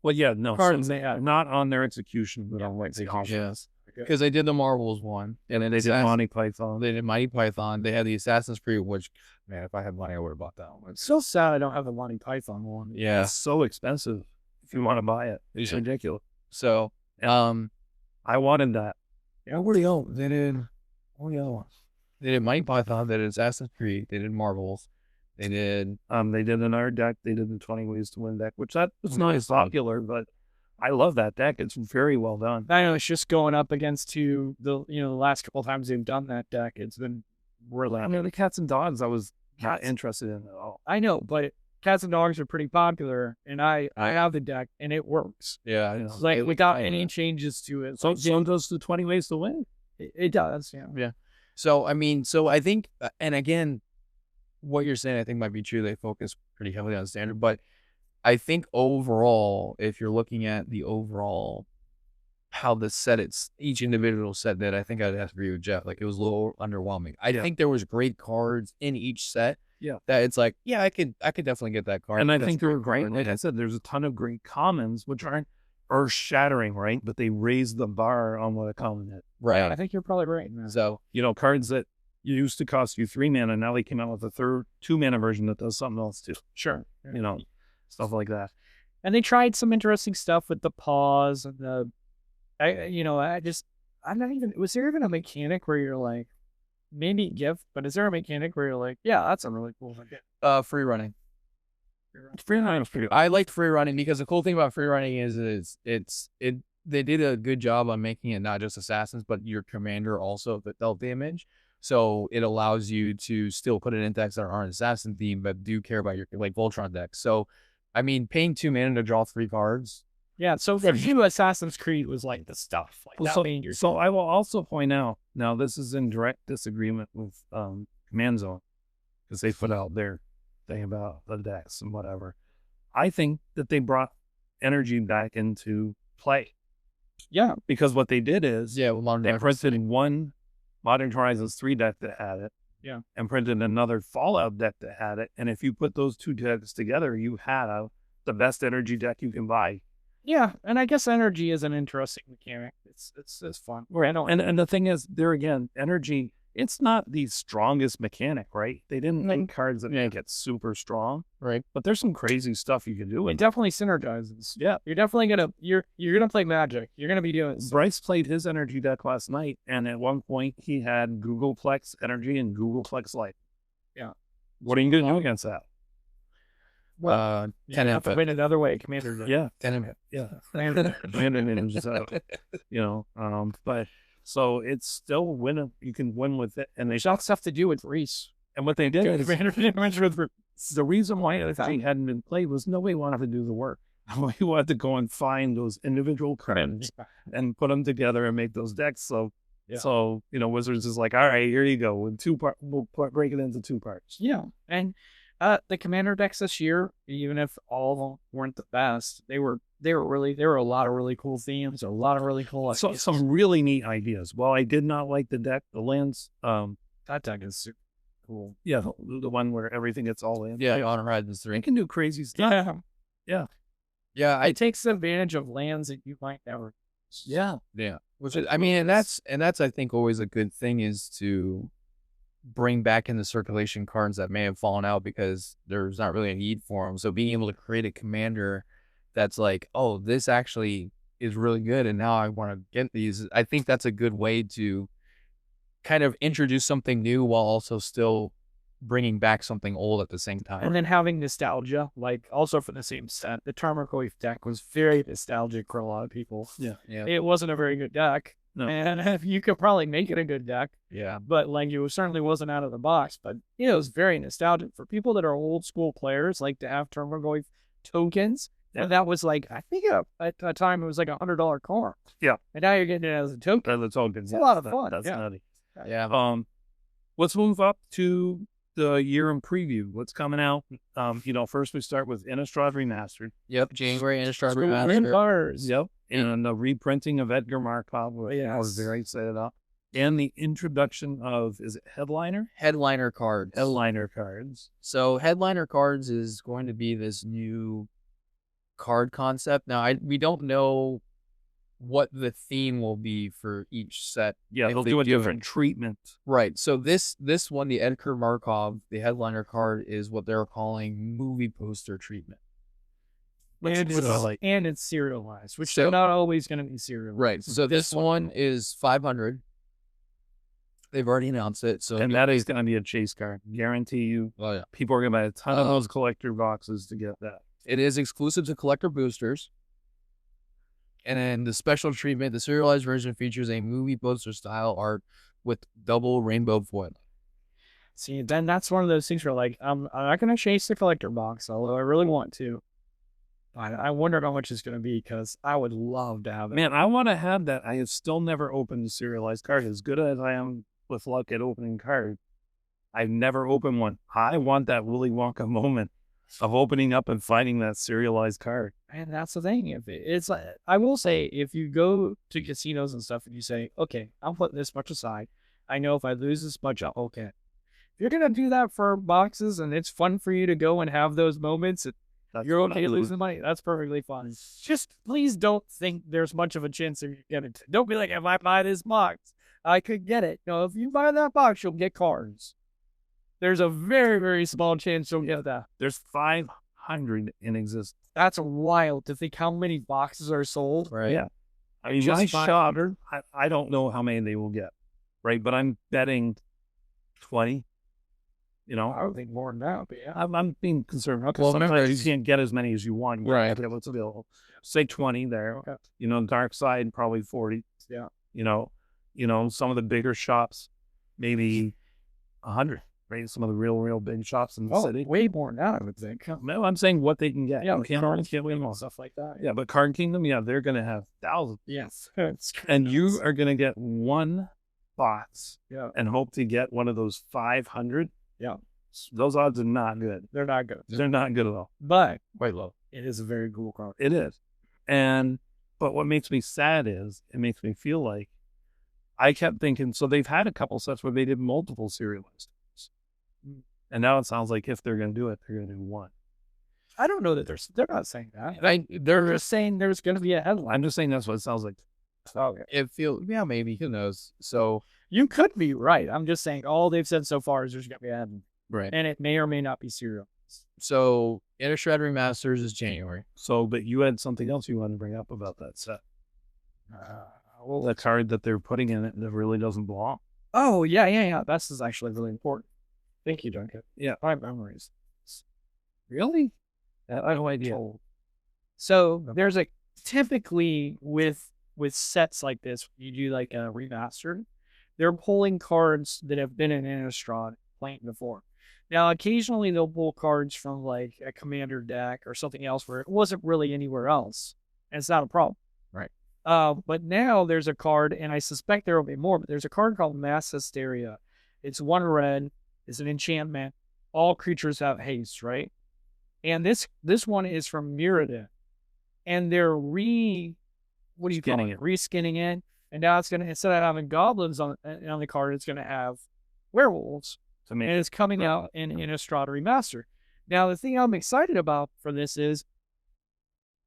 Well, yeah, no. cards they had. Not on their execution, but on what they yes. Because they did the Marvels one. And then they did Monty Python. They did Mighty Python. They had the Assassin's Creed, which, man, if I had money, I would have bought that one. It's so sad I don't have the Monty Python one. Yeah. It's so expensive if you want to buy it. It's ridiculous. So, I wanted that. yeah, what do you own? They did, what the other ones? They did Mighty Python. They did Assassin's Creed. They did Marvels. They did, They did another deck. They did the 20 Ways to Win deck, which that was not as popular, but I love that deck. It's very well done. I know it's just going up against the last couple of times they've done that deck. It's been really. I mean, the Cats and Dogs, I was not interested in at all. I know, but Cats and Dogs are pretty popular, and I have the deck, and it works. yeah. You know, Like without any changes to it. so does the 20 Ways to Win. It does, yeah. Yeah. So, I mean, so I think, and again, what you're saying, I think might be true. They focus pretty heavily on standard, but I think overall, if you're looking at the overall, how the set, each individual set did, I think I'd have to agree with Jeff. Like, it was a little underwhelming. I think there was great cards in each set. Yeah. That it's like, yeah, I could definitely get that card. And I think they were great. Like I said, there's a ton of great commons, which aren't earth-shattering, right? But they raise the bar on what a common is. Right. I think you're probably right. Man. So, Cards that used to cost you 3 mana, now they came out with a 2-mana version that does something else too. Sure. Stuff like that. And they tried some interesting stuff with the pause and was there even a mechanic where you're like, maybe gift, but is there a mechanic where you're like, yeah, that's a really cool idea. free running. Free running. I liked free running because the cool thing about free running is they did a good job on making it not just assassins, but your commander also that dealt damage. So it allows you to still put it in decks that aren't assassin themed, but do care about your like Voltron decks. So, I mean, paying 2 mana to draw 3 cards. Yeah, so for you, Assassin's Creed was like the stuff. Like So I will also point out, now this is in direct disagreement with Command Zone, because they put out their thing about the decks and whatever. I think that they brought energy back into play. Yeah. Because what they did is Yeah, they printed one Modern Horizons 3 deck that had it. Yeah. And printed another Fallout deck that had it. And if you put those 2 decks together, you had the best energy deck you can buy. Yeah, and I guess energy is an interesting mechanic. It's fun. And the thing is, there again, energy, it's not the strongest mechanic, right? They didn't make cards that make it super strong. Right. But there's some crazy stuff you can do. It definitely synergizes. Yeah. You're definitely you're gonna play Magic. You're gonna be doing Bryce played his energy deck last night, and at one point he had Googleplex energy and Googleplex light. Yeah. What are you gonna do against that? 10 input. Win another way, Commander. Yeah. 10 input. Yeah. But so it's still win. You can win with it, and they There's stuff to do with Reese. And what they did is Commander the reason why energy hadn't been played was nobody wanted to do the work. We wanted to go and find those individual cards and put them together and make those decks. So Wizards is like, all right, here you go. In 2 parts, we'll break it into 2 parts. Yeah, and the Commander decks this year, even if all of them weren't the best, there were a lot of really cool themes, a lot of really cool ideas. Some really neat ideas. While I did not like the deck, the lands, that deck is super cool. Yeah, the one where everything gets all in. Yeah, on Horizons 3. It can do crazy stuff. Yeah. Yeah, it takes advantage of lands that you might never. Yeah. Yeah. Which is, I mean, and that's I think always a good thing is to bring back in the circulation cards that may have fallen out because there's not really a need for them. So being able to create a commander that's like, oh, this actually is really good, and now I want to get these. I think that's a good way to kind of introduce something new while also still bringing back something old at the same time. And then having nostalgia, like also for the same set. The Tarmogoyf deck was very nostalgic for a lot of people. Yeah. It wasn't a very good deck. No. And you could probably make it a good deck. Yeah. But like it certainly wasn't out of the box. But it was very nostalgic for people that are old school players, like to have Tarmogoyf tokens And that was like, I think at the time it was like $100 car. Yeah. And now you're getting it as a token. That's all good. It's a lot of fun. That's nutty. Yeah. Let's move up to the year in preview. What's coming out? First we start with Innistrad Remastered. Yep. January Innistrad Green Remastered. cars. Yep. And the reprinting of Edgar Markov. I was very excited about. And the introduction of, is it Headliner? Headliner cards. Headliner cards. So Headliner cards is going to be this new card concept. Now, we don't know what the theme will be for each set. Yeah, they'll do a different treatment. Right. So this one, the Edgar Markov, the Headliner card, is what they're calling movie poster treatment. And it's serialized, which they're not always going to be serialized. Right. So this one is 500. They've already announced it. So and that is going to be a chase card. Guarantee you. Oh, yeah. People are going to buy a ton of those collector boxes to get that. It is exclusive to collector boosters. And then the special treatment, the serialized version features a movie poster style art with double rainbow foil. See, then that's one of those things where like, I'm not going to chase the collector box, although I really want to. I wonder how much it's going to be because I would love to have it. Man, I want to have that. I have still never opened a serialized card. As good as I am with luck at opening cards, I've never opened one. I want that Willy Wonka moment of opening up and finding that serialized card. And that's the thing. It's like, I will say, if you go to casinos and stuff and you say, okay, I'm putting this much aside. I know if I lose this much, I'll okay. If you're going to do that for boxes and it's fun for you to go and have those moments, you're okay losing money. That's perfectly fine. Just please don't think there's much of a chance of you get it. Don't be like, if I buy this box, I could get it. No, if you buy that box, you'll get cards. There's a very, very small chance you'll get that. There's 500 in existence. That's wild to think how many boxes are sold. Right. Yeah. I mean, Just my shop, I don't know how many they will get, right? But I'm betting 20. I don't think more than that, but yeah. I'm being conservative. Well, Sometimes you can't get as many as you want. Right. Get what's available. Say 20 there. Okay. Dark side, probably 40. Yeah. Some of the bigger shops, maybe 100. Right? Some of the real big shops in the city. Way more than that, I would think. No, I'm saying what they can get. Yeah, can't win all stuff like that. Yeah, but Card Kingdom, they're going to have thousands. Yes. And you are going to get one box and hope to get one of those 500. Yeah. Those odds are not good. They're not good. They're not good at all. But Quite low. it is a very cool card. It is. But what makes me sad is it makes me feel like I kept thinking, so they've had a couple sets where they did multiple serialized. And now it sounds like if they're going to do it, they're going to do one. I don't know that they're not saying that. They're just saying there's going to be a headline. I'm just saying that's what it sounds like. Okay. It feels, maybe, who knows? So You could be right. I'm just saying all they've said so far is there's going to be a headline. right. And it may or may not be serial. So Innistrad Remasters is January. So, but you had something else you wanted to bring up about that set. The card that they're putting in it that really doesn't belong. Oh, yeah. This is actually really important. Thank you, Duncan. Yeah. My memories. Really? I have no idea. So there's typically with sets like this, you do like a remastered, they're pulling cards that have been in Innistrad playing before. Now, occasionally they'll pull cards from like a commander deck or something else where it wasn't really anywhere else. And it's not a problem. Right. But now there's a card, and I suspect there will be more, but there's a card called Mass Hysteria. It's 1 red. It's an enchantment. All creatures have haste, right? And this one is from Mirrodin. And they're reskinning it. And now it's gonna, instead of having goblins on the card, it's gonna have werewolves. And it's coming out in Innistrad Remastered. Now the thing I'm excited about for this is,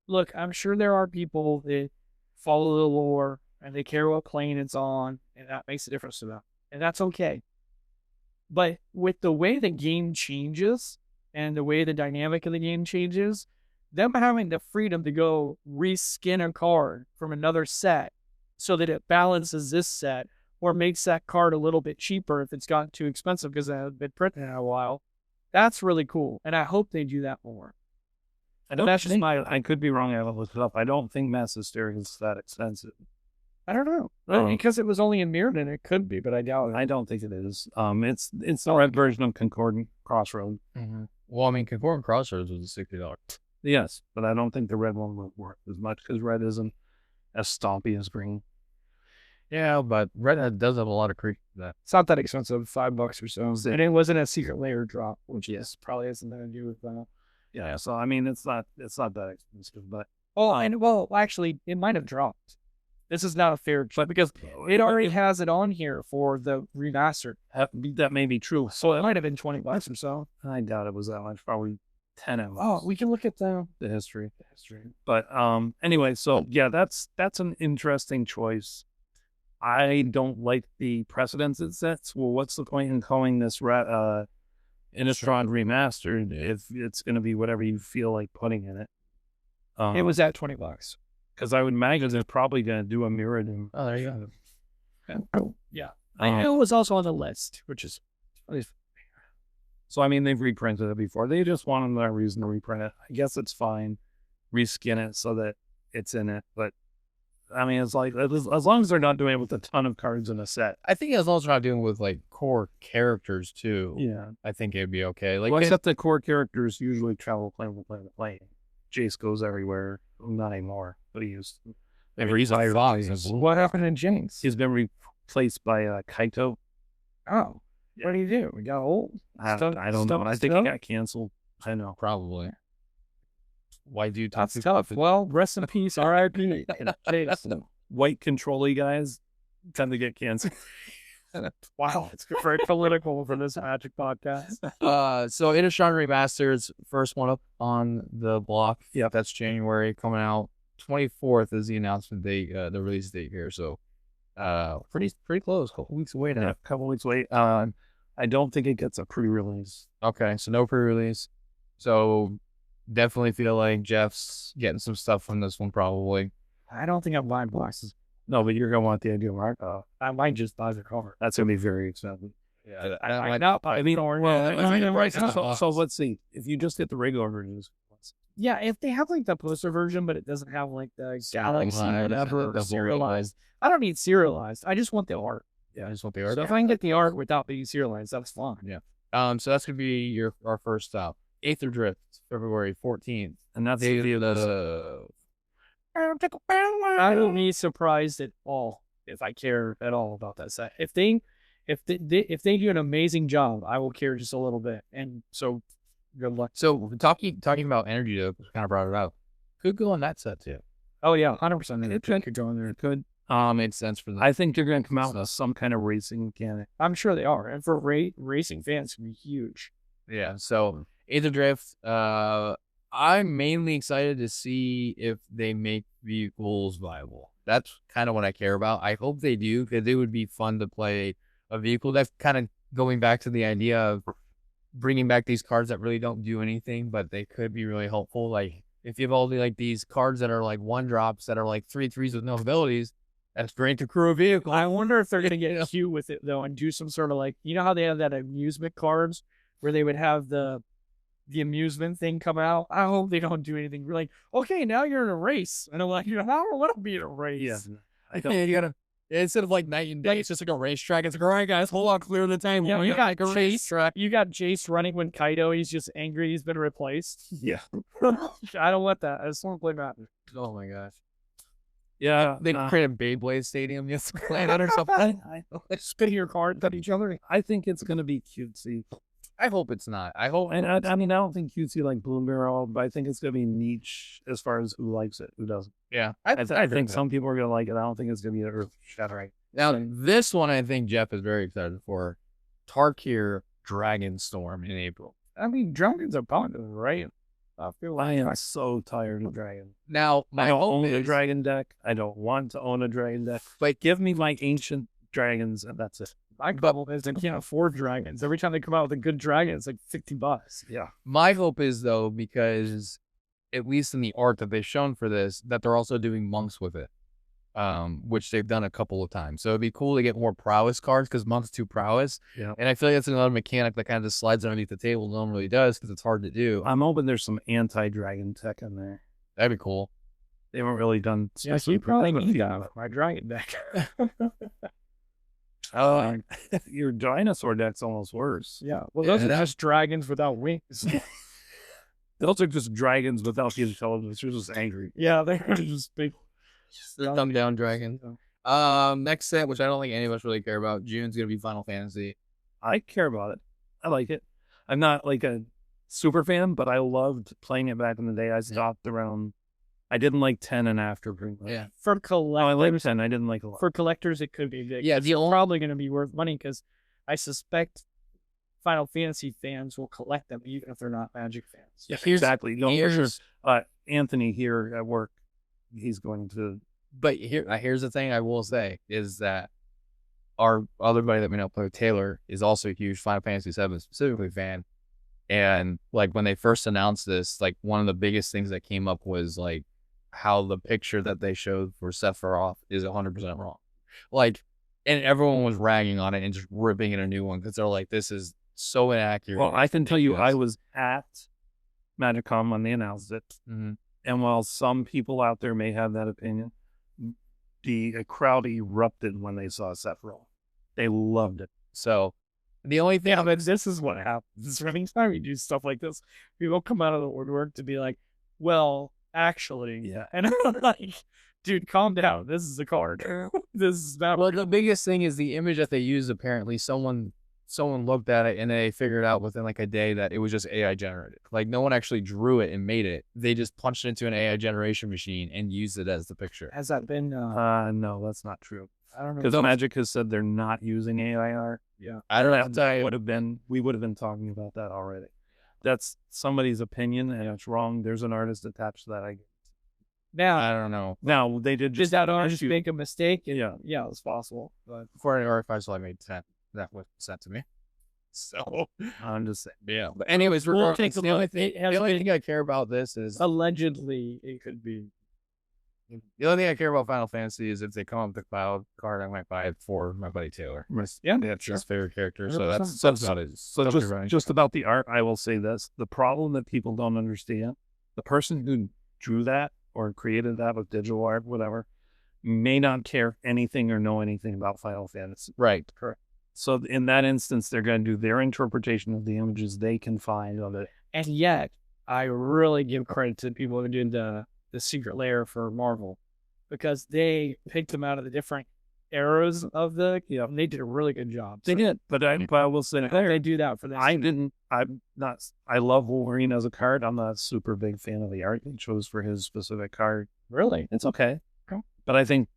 look, I'm sure there are people that follow the lore and they care what plane it's on, and that makes a difference to them. And that's okay. But with the way the game changes and the way the dynamic of the game changes, them having the freedom to go reskin a card from another set so that it balances this set or makes that card a little bit cheaper if it's gotten too expensive because it hasn't been printed in a while, that's really cool. And I hope they do that more. I could be wrong. I haven't looked it up. I don't think Mass Hysteria is that expensive. I don't know. Because it was only in Mirrodin, it could be, but I doubt it. I don't think it is. It's the red version of Concordant Crossroad. Mm-hmm. Well, I mean, Concordant Crossroads was $60. Yes, but I don't think the red one will work as much because red isn't as stompy as green. Yeah, but red does have a lot of creep to that. It's not that expensive, $5 or so. And it wasn't a secret layer drop, which probably has something to do with that. Yeah, so I mean, it's not that expensive, but Actually, it might have dropped. This is not a fair, but because it already has it on here for the remastered. that may be true. So it might have been $20 or so. I doubt it was that much. Probably 10 of Oh, we can look at the history. But anyway, so yeah, that's an interesting choice. I don't like the precedence it sets. Well, what's the point in calling this Innistrad remastered if it's going to be whatever you feel like putting in it? It was at $20. Because I would imagine they're probably going to do a mirrored. Oh, there you go. Yeah. I know it was also on the list, which is... So, I mean, they've reprinted it before. They just wanted that reason to reprint it. I guess it's fine. Reskin it so that it's in it. But, I mean, it's like, as long as they're not doing it with a ton of cards in a set. I think as long as they're not doing with, like, core characters, too. Yeah. I think it'd be okay. Like, well, except the core characters usually travel plane. Jace goes everywhere. Not anymore, but he used to. What happened to Jinx? He's been replaced by Kaito. Oh. What do you do? We got old? I don't know. I think he got canceled. I know. Probably. Why do you talk That's tough. Well, rest in peace, R.I.P. White control-y guys tend to get canceled. Wow, it's very political for this Magic podcast. So Innistrad Remastered's first one up on the block. Yeah, that's January coming out. 24th is the announcement date, the release date here. So, pretty close. A couple weeks away now. Yeah, a couple weeks away. I don't think it gets a pre-release. Okay, so no pre-release. So definitely feel like Jeff's getting some stuff from this one probably. I don't think I'm buying boxes. No, but you're gonna want the idea mark. I might just buy the cover. That's gonna be very expensive. Yeah, So let's see. If you just get the regular versions. Yeah, if they have like the poster version, but it doesn't have like the galaxy or whatever serialized. I don't need serialized. I just want the art. Yeah, I just want the art. So if I can get the art without being serialized, that's fine. Yeah. So that's gonna be our first stop. Aether Drift, February 14th, and that's I don't be surprised at all if I care at all about that set. If they do an amazing job, I will care just a little bit. And so, good luck. So talking about energy, though, kind of brought it up. Could go on that set too. Oh yeah, 100%. It could go in there. It could. Made sense for them. I think they're going to come out with some kind of racing mechanic. I'm sure they are, and for racing fans, it's gonna be huge. Yeah. So Aether Drift. I'm mainly excited to see if they make vehicles viable. That's kind of what I care about. I hope they do, because it would be fun to play a vehicle. That's kind of going back to the idea of bringing back these cards that really don't do anything, but they could be really helpful. Like, if you have all these cards that are like 1-drops that are like 3/3s with no abilities, that's great to crew a vehicle. I wonder if they're going to get cute with it, though, and do some sort of like, you know how they have that amusement cards where they would have the amusement thing come out. I hope they don't do anything. We're like, okay, now you're in a race. And I'm like, I don't want to be in a race. Yeah. I don't. You gotta, instead of like night and day, it's just like a racetrack. It's like, all right, guys, hold on, clear the time. Yeah, you got Jace. You got Jace running when Kaito, he's just angry he's been replaced. Yeah. I don't want that. I just want to play Madden. Oh my gosh. Yeah. They create a Beyblade stadium just to play that or something. Spin your cards at each other. I think it's going to be cutesy. I hope it's not. I hope. And I mean, I don't think cutesy like Bloom Barrel, but I think it's going to be niche as far as who likes it, who doesn't. Yeah. I think some people are going to like it. I don't think it's going to be earth shattering. Now, this one I think Jeff is very excited for. Tarkir Dragonstorm in April. I mean, dragons are popular, right? I am so tired of dragon. Now, I don't own a dragon deck. I don't want to own a dragon deck. But give me my ancient dragons, and that's it. My problem is I can't afford dragons. Every time they come out with a good dragon, it's like $50. Yeah. My hope is, though, because at least in the art that they've shown for this, that they're also doing monks with it, which they've done a couple of times. So it'd be cool to get more prowess cards, because monks do prowess. Yeah. And I feel like that's another mechanic that kind of just slides underneath the table. No one really does, because it's hard to do. I'm hoping there's some anti-dragon tech in there. That'd be cool. They haven't really done. Yeah, so you probably need my dragon deck. Your dinosaur deck's almost worse. Yeah, well, those are just dragons without wings. Those are just dragons without the intelligence. They're just angry. Yeah, they're just big. Thumb down dragon. Next set, which I don't think any of us really care about. June's gonna be Final Fantasy. I care about it. I like it. I'm not like a super fan, but I loved playing it back in the day. I stopped around. I didn't like 10 and after. Pretty much. Yeah. For No, I collectors, liked 10. I didn't like a lot. for collectors, it could be big. Yeah, It's probably going to be worth money because I suspect Final Fantasy fans will collect them even if they're not Magic fans. Yeah, Here's- exactly. No, here's- Anthony here at work, he's going to. But here's the thing I will say is that our other buddy that we know, player Taylor, is also a huge Final Fantasy VII specifically fan. And like when they first announced this, like one of the biggest things that came up was like how the picture that they showed for Sephiroth is 100% wrong. Like, and everyone was ragging on it and just ripping in a new one because they're like, this is so inaccurate. Well, I can tell you, I Yes. was at Magicom when they announced it. Mhm. And while some people out there may have that opinion, the crowd erupted when they saw Sephiroth. They loved it. So the only thing Yeah, but this is what happens. Anytime you do stuff like this, people come out of the woodwork to be like, well, actually. Yeah. And I'm like, dude, calm down. This is a card. This is not. Well, the biggest thing is the image that they used. Apparently, someone looked at it and they figured out within like a day that it was just AI generated. Like no one actually drew it and made it. They just punched it into an AI generation machine and used it as the picture. Has that been? No, that's not true. I don't know. Because Magic has said they're not using AI art. Yeah. I don't have to tell you. We would have been talking about that already. That's somebody's opinion, and it's wrong. There's an artist attached to that. Now, I don't know. Now they did did just that artist issue- make a mistake? Yeah. Yeah, it's possible. But For an RFI, so I made 10. That was sent to me. So I'm just saying. yeah. But anyways, We'll regardless, take a the only look. thing, It has the only been- thing I care about this is allegedly, it could be. the only thing I care about Final Fantasy is if they come up with the cloud card, I might buy it for my buddy Taylor. Yeah, That's his favorite character. So 100%. that's about it. So That's just, right. just about the art, I will say this. The problem that people don't understand, the person who drew that or created that with digital art, whatever, may not care anything or know anything about Final Fantasy. Right. Correct. So in that instance, they're going to do their interpretation of the images they can find of it. And yet, I really give credit to the people who did the secret layer for Marvel, because they picked them out of the different eras of the. And they did a really good job. They did, but I will say They do that for this. I love Wolverine as a card. I'm not a super big fan of the art they chose for his specific card. Really. It's okay. Okay. But I think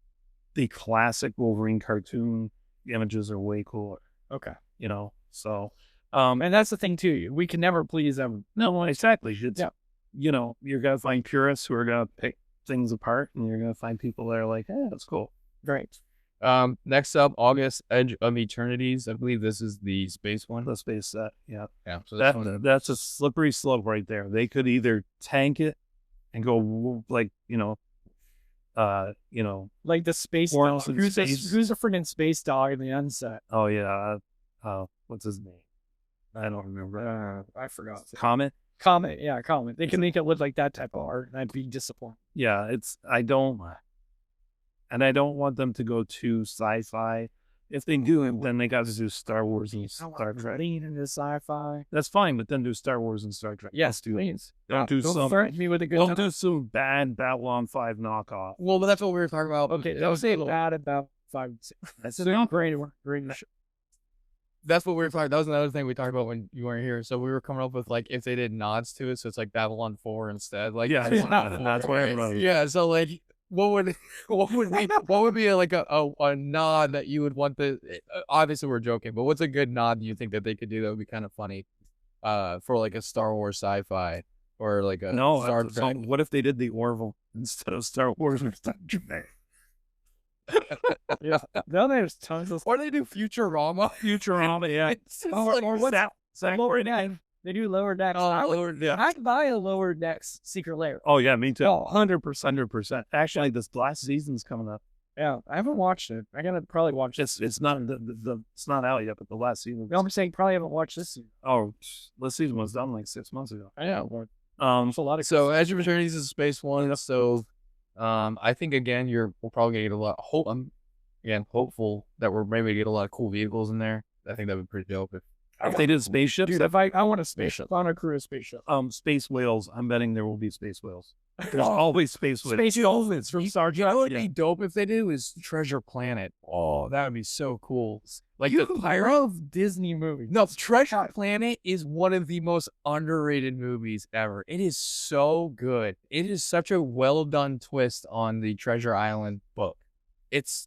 the classic Wolverine cartoon images are way cooler, Okay. So, And that's the thing too. We can never please them. no, exactly. It's, Yeah. You're going to find purists who are going to pick things apart, and you're going to find people that are like, that's cool. Great. Next up, August, Edge of Eternities. I believe this is the space one. The space set. Yeah. Yeah. So this one, That's a slippery slope right there. They could either tank it and go like, Like the space Forms dog. in Who's space. the friggin' space dog in the unset? oh yeah, what's his name? I don't remember. I forgot. Comet. Comet. Yeah, Comet. They can make it look like that type of art, and I'd be disappointed. Yeah, I don't want them to go too sci-fi. If they do it, then they got to do Star Wars and Star Trek. Lean into sci-fi. That's fine, but then do Star Wars and Star Trek. Yes, do please. Don't do some. threaten me with a good. Don't do some bad Babylon 5 knockoff. well, but that's what we were talking about. Okay, that was bad about 5 6. That's Great. That's what we were talking. That was another thing we talked about when you weren't here. So we were coming up with like if they did nods to it, so it's like Babylon 4 instead. Like Yeah, that's what everybody. yeah. So like, what would be like a nod that you would want the? Obviously, we're joking, but what's a good nod you think that they could do that would be kind of funny, for like a Star Wars sci-fi or like a No, Star so Trek? what if they did the Orville instead of Star Wars or Star Trek? Yeah. No, there's tons of. Or they do Futurama. Futurama, yeah. Or what's lower deck? They do lower decks. I'd buy a lower decks secret layer. Oh yeah, me too. Oh, 100%. 100%. Actually, this last season's coming up. Yeah, I haven't watched it. I gotta probably watch it. It's not it's not out yet, but the last season. No, I'm saying probably haven't watched this season. Oh, this season was done like 6 months ago. I know. Um, It's a lot of. So Edge of Eternities is space one. So, I think again, we're probably gonna get a lot. Hopeful that we're maybe get a lot of cool vehicles in there. I think that would be pretty dope. If they did spaceships, Dude, if I want a spaceship, I want to crew a spaceship. space whales. I'm betting there will be space whales. There's always space whales. Space dolphins from Star You know what would Yeah. be dope if they did is Treasure Planet. Oh, that would be so cool. Like the pirate. Disney movies. No, Treasure Planet is one of the most underrated movies ever. It is so good. It is such a well done twist on the Treasure Island book.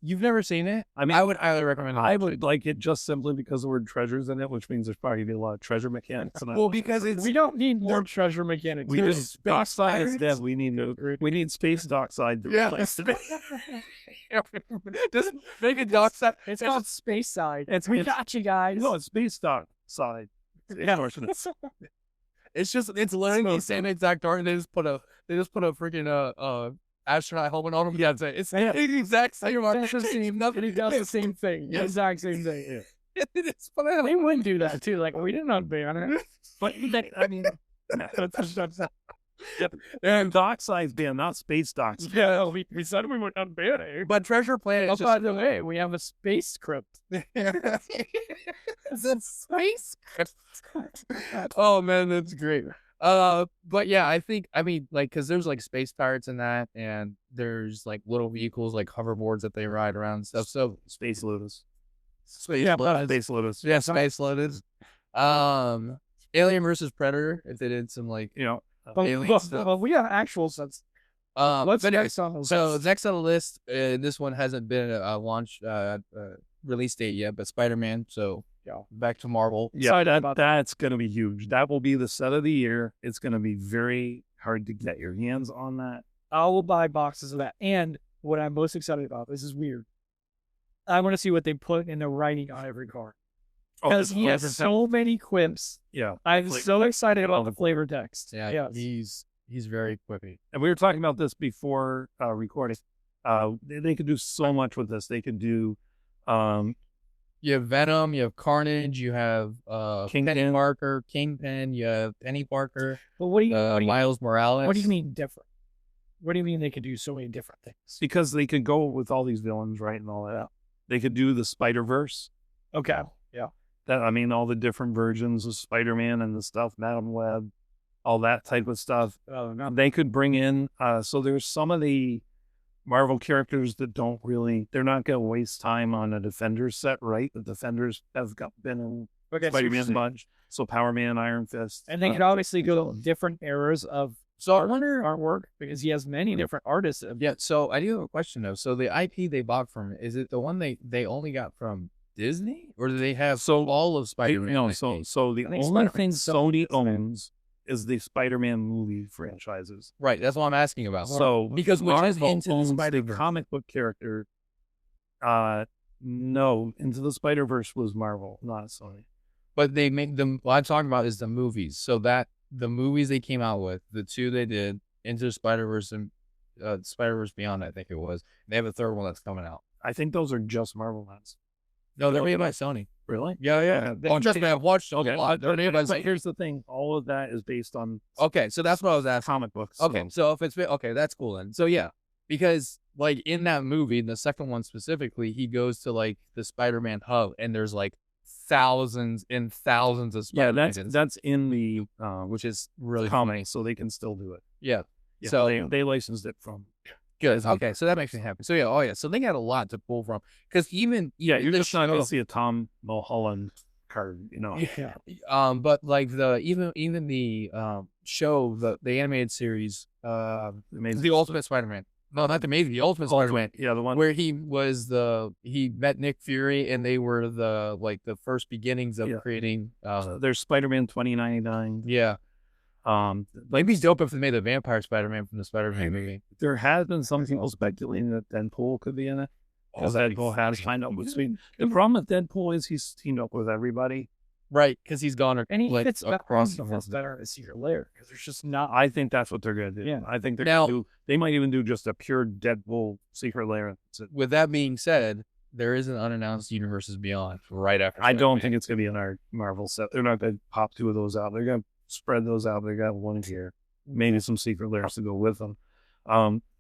You've never seen it? I mean, I would highly recommend it. I would like it just simply because the word treasures in it, which means there's probably gonna be a lot of treasure mechanics. Well, because it's We don't need more treasure mechanics. we There's just space dockside is pirates. dead. We need space dockside to Yeah. replace it. Just make a dock set. It's called Space Side. It's- We it's- got you guys. No, it's space dockside. Yeah. It's literally the same exact art. They just put a freaking astronaut helmet on him. Yeah, it's the exact same art. It's the same. Nothing does the same thing. Yeah. Exact same thing. It's funny. They wouldn't do that too. Like we didn't unban it. But I mean, and dockside's banned, not space docks. Yeah, we said we would unban it. But Treasure Planet Oh, is by just the way, we have a space crypt. Is it space? Oh man, that's great. But yeah, I mean, like, cause there's like space pirates in that, and there's like little vehicles like hoverboards that they ride around and stuff. So Space Lotus. space, Space Lotus. yeah, space loaded. Alien versus Predator. If they did some like You know, alien stuff. Well, we have actual sense. Let's What's next on the So list? next on the list, this one hasn't been a launch release date yet, but Spider-Man. So Yeah. back to Marvel. yeah, Excited about that's going to be huge. That will be the set of the year. It's going to be very hard to get your hands on that. I will buy boxes of that. And what I'm most excited about, this is weird. I want to see what they put in the writing on every card. Because he has so many quips. Yeah. I'm Flavor. so excited about the flavor text. Yeah, Yes. he's very quippy. And we were talking about this before recording. They could do so much with this. They could do You have Venom, you have Carnage, you have Kingpin. Penny Parker, Kingpin, you have Penny Parker, But what do you Miles Morales. what do you mean different? What do you mean they could do so many different things? because they could go with all these villains, right, and all that. They could do the Spider-Verse. Okay. Yeah. That, I mean, all the different versions of Spider-Man and the stuff, Madam Web, all that type of stuff. Oh, no. They could bring in, so there's some of the Marvel characters that they're not going to waste time on a Defenders set, right? The Defenders have been in Okay. Spider-Man a bunch. So Power Man, Iron Fist. And they could obviously go to different eras of So I wonder. artwork because he has many different artists. Yeah, so I do have a question though. So the IP they bought from, is it the one they only got from Disney, or do they have all of Spider-Man? So the I think only thing Spider-Man's Sony so- owns is the Spider-Man movie franchises. Right, that's what I'm asking about. So because which is Marvel Into the owns Spider-Verse. comic book character. No, Into the Spider-Verse was Marvel, not Sony. But they make them. What I'm talking about is the movies. So that the movies they came out with, the two they did, Into the Spider-Verse and Spider-Verse Beyond, I think it was. They have a third one that's coming out. I think those are just Marvel ones. No, they're made by Sony. Really? Yeah. Oh, trust me, I've watched Okay. a lot. They're made by But Sony. here's the thing: all of that is based on Okay, so that's what I was asking. comic books. Okay, so if it's okay, that's cool then. So yeah, because like in that movie, the second one specifically, he goes to like the Spider-Man hub, and there's like thousands and thousands of Yeah, Spider-Man. that's in the which is really comic, so they can still do it. yeah. Yeah, So they licensed it from. good. Okay, so that makes me happy. So yeah, so they got a lot to pull from because even Yeah, you're the just not going show- to see a Tom Mulholland card, you know. Yeah. but like the even the show, the animated series, the Ultimate Spider-Man. No, not the Amazing, the Ultimate Spider-Man. Yeah, the one Where he met Nick Fury, and they were the first beginnings of Yeah. creating. there's Spider-Man 2099. Yeah, maybe it's dope if they made the Vampire Spider-Man from the Spider-Man movie. There has been some people speculating that Deadpool could be in it. Because Deadpool has signed up with Sweden. The problem with Deadpool is he's teamed up with everybody. Right, because he's gone And he like, fits across the better in a secret layer because there's just not. I think that's what they're going to do. Yeah. I think they're Now- going to do. They might even do just a pure Deadpool secret layer. That's it. With that being said, there is an unannounced Universes Beyond right after. I don't Spider-Man. think it's going to be in our Marvel set. They're not going to pop two of those out. They're going to spread those out. They got one here, maybe some secret layers to go with them.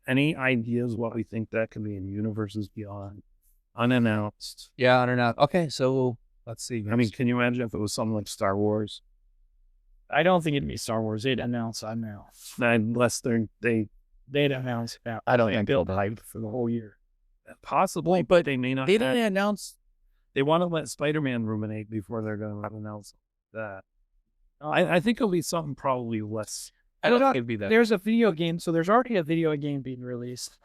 Any ideas what we think that could be in Universes Beyond? Unannounced. Yeah, unannounced. Okay, so Let's see. I mean, can you imagine if it was something like Star Wars? I don't think it'd be Star Wars. They'd announce that now. Unless They'd announce that. I don't think build hype for the whole year. possibly, but they may not. they didn't announce. They want to let Spider-Man ruminate before they're going to announce that. I think it'll be something probably less. I don't think it'd be that. There's a video game, so there's already a video game being released.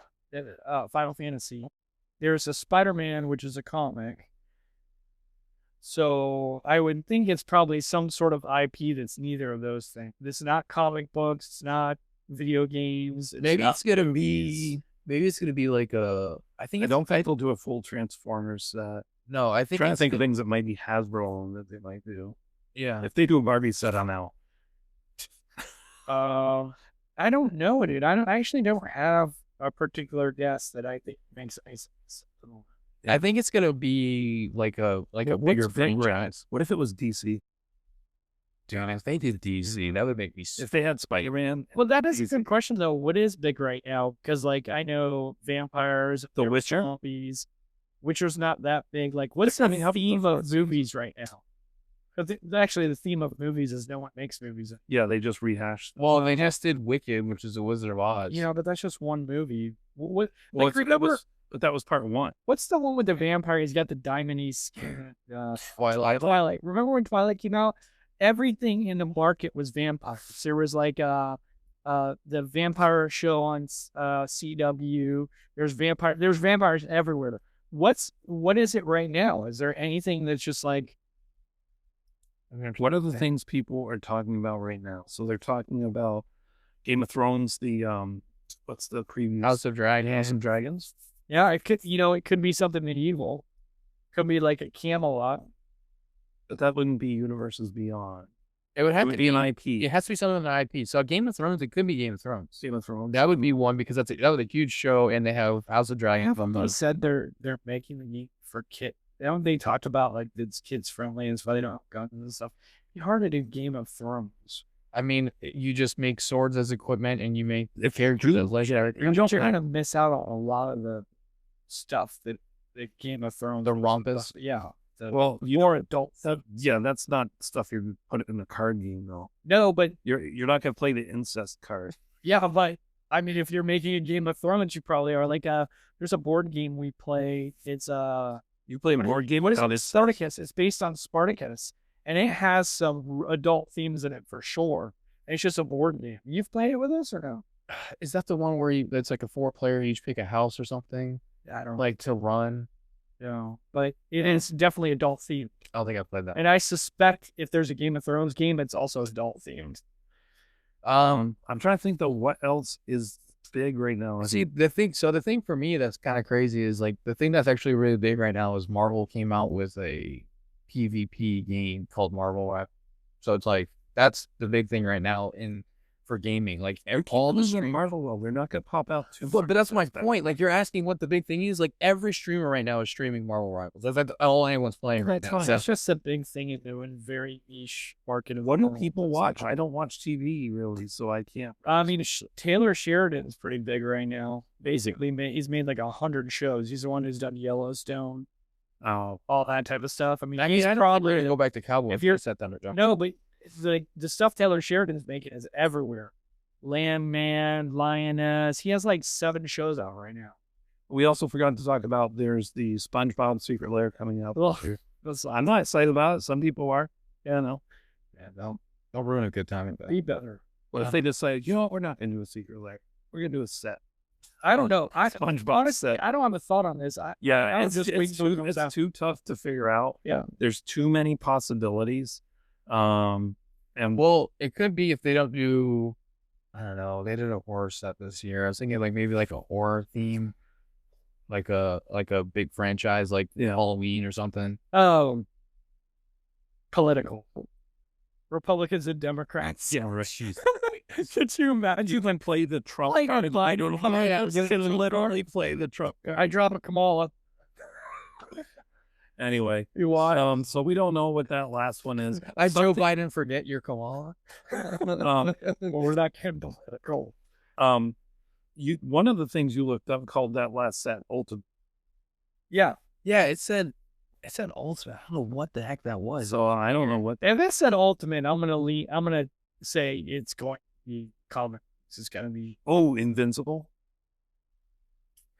Final Fantasy. There's a Spider-Man, which is a comic. So I would think it's probably some sort of IP that's neither of those things. It's not comic books. It's not video games. Maybe it's gonna be. Maybe it's gonna be like a. I think. I don't think they'll do a full Transformers. No, I think. Trying to it's think of gonna- things that might be Hasbro that they might do. Yeah. If they do a Barbie set, I'm out. I don't know, dude. I actually don't have a particular guess that I think makes any sense. I think it's gonna be like a What's bigger big? franchise. What if it was DC? Dude, if they did DC, that would make me. If they had Spider-Man, Well, that is a good question, though. What is big right now? Because, like, I know vampires, The there's Witcher? zombies. Witcher's not that big. Like, what's the theme of movies right now? Because actually, the theme of movies is no one makes movies. yeah, they just rehashed. Well, they just did Wicked, which is a Wizard of Oz. You know, but that's just one movie. What? Well, Like, remember, but that was part one. what's the one with the vampire? He's got the diamond skin. Twilight. Twilight. Remember when Twilight came out? Everything in the market was vampires. There was like the vampire show on CW. There's vampires everywhere. What is it right now? Is there anything that's just like What are the things people are talking about right now? So they're talking about Game of Thrones. The what's the previous House of Dragons. House of Dragons? yeah, it could be something medieval. Could be like a Camelot. But that wouldn't be Universes Beyond. It would It have would to be an IP. It has to be something in an IP. So Game of Thrones, it could be Game of Thrones. Game of Thrones. That would be one because that was a huge show, and they have House of Dragons. They said they're making the game for kid. They talked about like it's kids friendly and stuff. They don't have guns and stuff. It'd be hard to do Game of Thrones. I mean, you just make swords as equipment, and you make the characters as legendary. You're kind of miss out on a lot of the stuff that Game of Thrones. The rumpus. Yeah. Well, More adult stuff. yeah, that's not stuff you put in a card game though. No, but You're not gonna play the incest card. yeah, but I mean, if you're making a Game of Thrones, you probably are. Like, there's a board game we play. It's You play a board game. what is Oh, it? this- Spartacus. It's based on Spartacus, and it has some adult themes in it for sure. And it's just a board game. You've played it with us or no? Is that the one where it's like a 4-player, you each pick a house or something, I don't like to run? know, but it is definitely adult themed. I don't think I've played that. And I suspect if there's a Game of Thrones game, it's also adult themed. I'm trying to think though. What else is big right now? See, the thing for me that's kind of crazy is like the thing that's actually really big right now is Marvel came out with a PvP game called Marvel Rap. So it's like that's the big thing right now for gaming. Like all the streamers. Marvel. Well, they're not gonna pop out too. But that's my point. Like you're asking what the big thing is. Like every streamer right now is streaming Marvel Rivals. That's all anyone's playing right now. That's just a big thing in the very niche market. What do people watch? I don't watch TV really, so I can't. I mean, Taylor Sheridan is pretty big right now. Basically, he's made like 100 shows. He's the one who's done Yellowstone, Oh, all that type of stuff. I mean, I he's don't probably really go back to Cowboys. If you're- set Thunder Jump. no, but it's like the stuff Taylor Sheridan's making is everywhere. Landman, Lioness. He has like 7 shows out right now. we also forgot to talk about. There's the SpongeBob Secret Lair coming out. Ugh. I'm not excited about it. Some people are. Yeah, no. Yeah, don't ruin a good time. Be better. What if they decide, you know what, we're not gonna do a Secret Lair. We're gonna do a set. I don't know. SpongeBob Honestly, set. I don't have a thought on this. Yeah, I'll it's just just wait till it comes it's out. too tough to figure out. Yeah. There's too many possibilities. And Well, it could be if they don't do. I don't know. They did a horror set this year. I was thinking like maybe like a horror theme, like a big franchise like Halloween or something. Oh, political. Republicans and Democrats. yeah, right. Could you imagine? You can play the Trump Like, card. I You don't can know. literally play the Trump card. I drop a Kamala. Anyway, You want? so we don't know what that last one is. I Joe Biden forget your Kamala. Um, Well, we're not getting political. one of the things you looked up called that last set ultimate. Yeah. Yeah, it said I said ultimate. I don't know what the heck that was. So I don't know what. If it said ultimate, I'm gonna say it's going to be comic. This is gonna be. Oh, Invincible.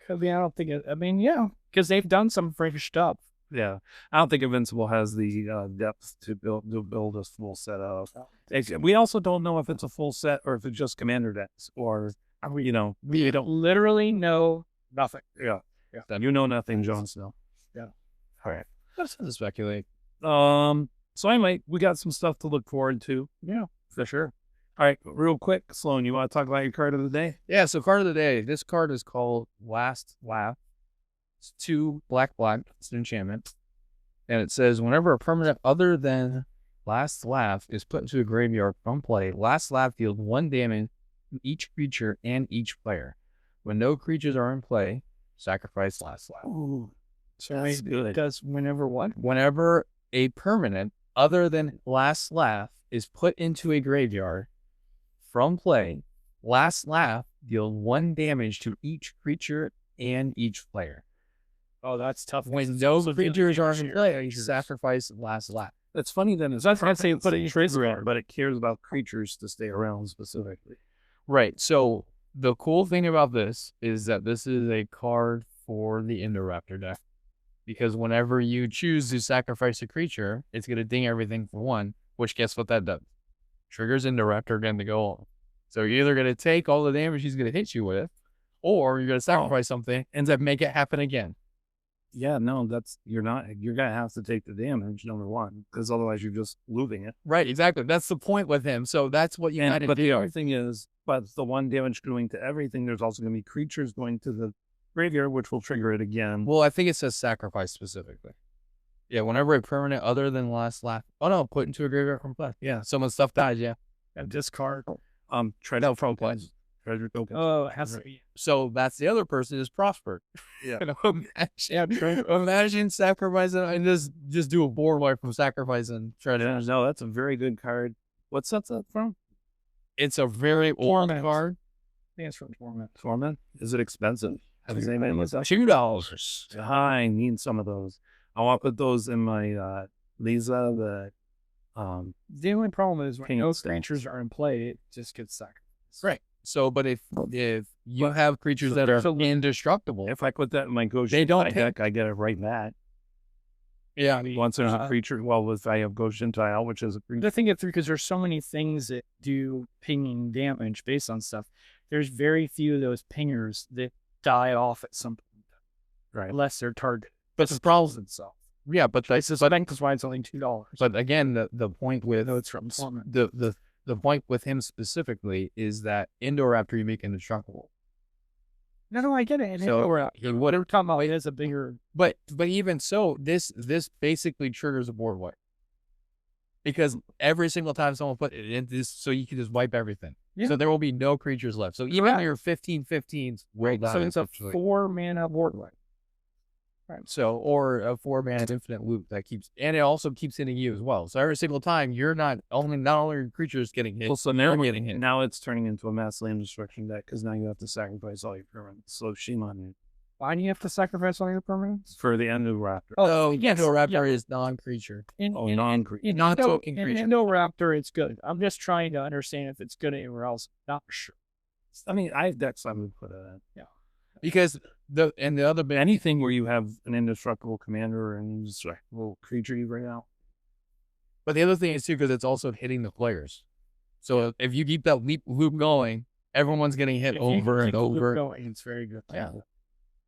I mean, I don't think it. I mean, yeah, because they've done some freakish stuff. Yeah, I don't think Invincible has the depth to build a full set of. We also don't know if it's a full set or if it's just commander decks or We don't literally know nothing. Yeah. You know nothing, Jon Snow. Yeah. All right. That's to speculate. So anyway, we got some stuff to look forward to. Yeah, For sure. All right, real quick, Sloan, you want to talk about your card of the day? Yeah, so card of the day. This card is called Last Laugh. It's 2 black. It's an enchantment. And it says, whenever a permanent other than Last Laugh is put into a graveyard from play, Last Laugh deals 1 damage to each creature and each player. When no creatures are in play, sacrifice Last Laugh. Ooh. So That's good. it does whenever what? Whenever a permanent other than Last Laugh is put into a graveyard from play, Last Laugh deals 1 damage to each creature and each player. Oh, that's tough. When no creatures are in play, you sacrifice Last Laugh. It's funny then. It's That's not saying put it in trace but it cares about creatures to stay around specifically. Right. So the cool thing about this is that this is a card for the Indoraptor deck. Because whenever you choose to sacrifice a creature, it's going to ding everything for 1, which guess what that does? Triggers Indoraptor again to go on. So you're either going to take all the damage he's going to hit you with, or you're going to sacrifice something and then make it happen again. Yeah, no, you're gonna have to take the damage, number one, because otherwise you're just losing it. Right, exactly. That's the point with him. So that's what you had to But do. the other thing is, but the 1 damage going to everything, there's also gonna be creatures going to the graveyard, which will trigger it again. Well, I think it says sacrifice specifically. Yeah, whenever a permanent other than Last Laugh. Oh no, put into a graveyard from play. Yeah. Someone's stuff dies, yeah. And discard. Treasure from play. treasure tokens. Oh, it has to be. So that's the other person is prospered. Yeah. Imagine sacrificing and just do a board wipe from sacrificing treasure. Yeah, no, that's a very good card. What's that from? It's a very old Torment. card. I think it's from Torment. Torment? Is it expensive? Has anybody looked up? $2. I need some of those. I want to put those in my Lisa, the The only problem is when King no of Stones. creatures are in play, it just gets sacrificed. Right. So, but if you have creatures that are indestructible, if I put that in my Ghost They don't deck, I get it right back. yeah, Once there's a creature, well, if I have Ghost Gentile, which is a creature. The thing is, because there's so many things that do pinging damage based on stuff, there's very few of those pingers that die off at some point. Right. Unless they're targeted. but the problem, itself. yeah, but that's I think that's why it's only $2. but again, the point with No, it's from Torment. the point with him specifically is that Indoraptor you make indestructible. No, I get it. So, What we're talking about, it has a bigger. But even so, this basically triggers a board wipe. Because every single time someone put it in this, so you can just wipe everything. Yeah. So there will be no creatures left. So even your 15/15s will die. So it's a eventually. 4-mana board wipe. So, or a 4-mana infinite loop that keeps, and it also keeps hitting you as well. So every single time you're not only your creatures getting hit, Well, so now, getting hit. now it's turning into a mass land destruction deck because now you have to sacrifice all your permanents. So shame on you Why do you have to sacrifice all your permanents? for the end of Raptor. Oh, yes, Indoraptor is non-creature. Non-creature. Not token creature. Indoraptor, it's good. I'm just trying to understand if it's good anywhere else. Not sure. I mean, I have decks I would put it in. Because the other bit, Anything where you have an indestructible commander or an indestructible creature you bring out. but the other thing is too, because it's also hitting the players. So if you keep that loop going, everyone's getting hit If you over keep and the loop over. going, it's very good.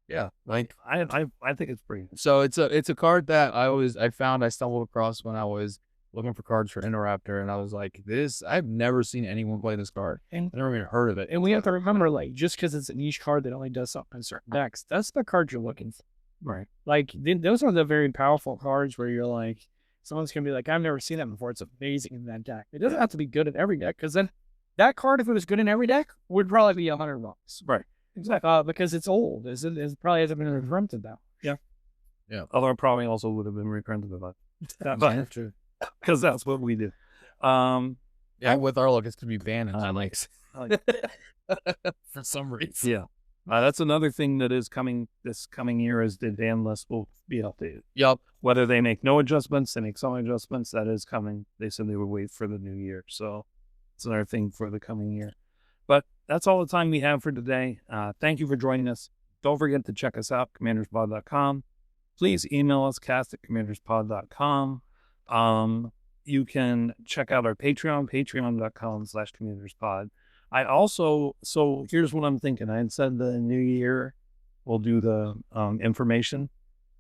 Yeah. Like, I think it's pretty. so it's a card that I stumbled across when I was looking for cards for Indoraptor, and I was like, I've never seen anyone play this card. And- I never even heard of it. And we have to remember, like, just because it's a niche card that only does something in certain decks, that's the card you're looking for. Right. Like, those are the very powerful cards where you're like, someone's going to be like, I've never seen that before. It's amazing in that deck. It doesn't have to be good in every deck, because then that card, if it was good in every deck, would probably be $100. Right. Exactly. Because it's old. It probably hasn't been reprinted now. Although it probably also would have been reprinted about That's true. because that's what we do. Yeah, with our luck, it's going to be banned. I like for some reason. Yeah. That's another thing that is coming this coming year is the ban list will be updated. Yup. Whether they make no adjustments, they make some adjustments, that is coming. They said they would wait for the new year. So it's another thing for the coming year. But that's all the time we have for today. Thank you for joining us. Don't forget to check us out, commanderspod.com. Please email us, cast@commanderspod.com. You can check out our Patreon, patreon.com/commanderspod. So here's what I'm thinking. I had said the new year we'll do the information.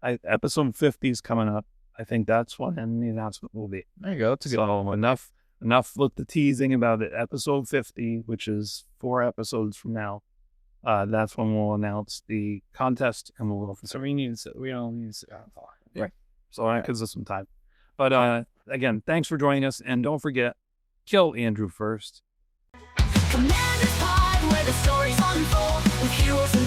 Episode 50 is coming up. I think that's when the announcement will be. There you go. That's a good. So enough with the teasing about it. Episode 50, which is 4 episodes from now. That's when we'll announce the contest and we'll go from So we don't need to right. So that gives us some time. But again, thanks for joining us, and don't forget, kill Andrew first. Commander's Pod, where the stories unfold with heroes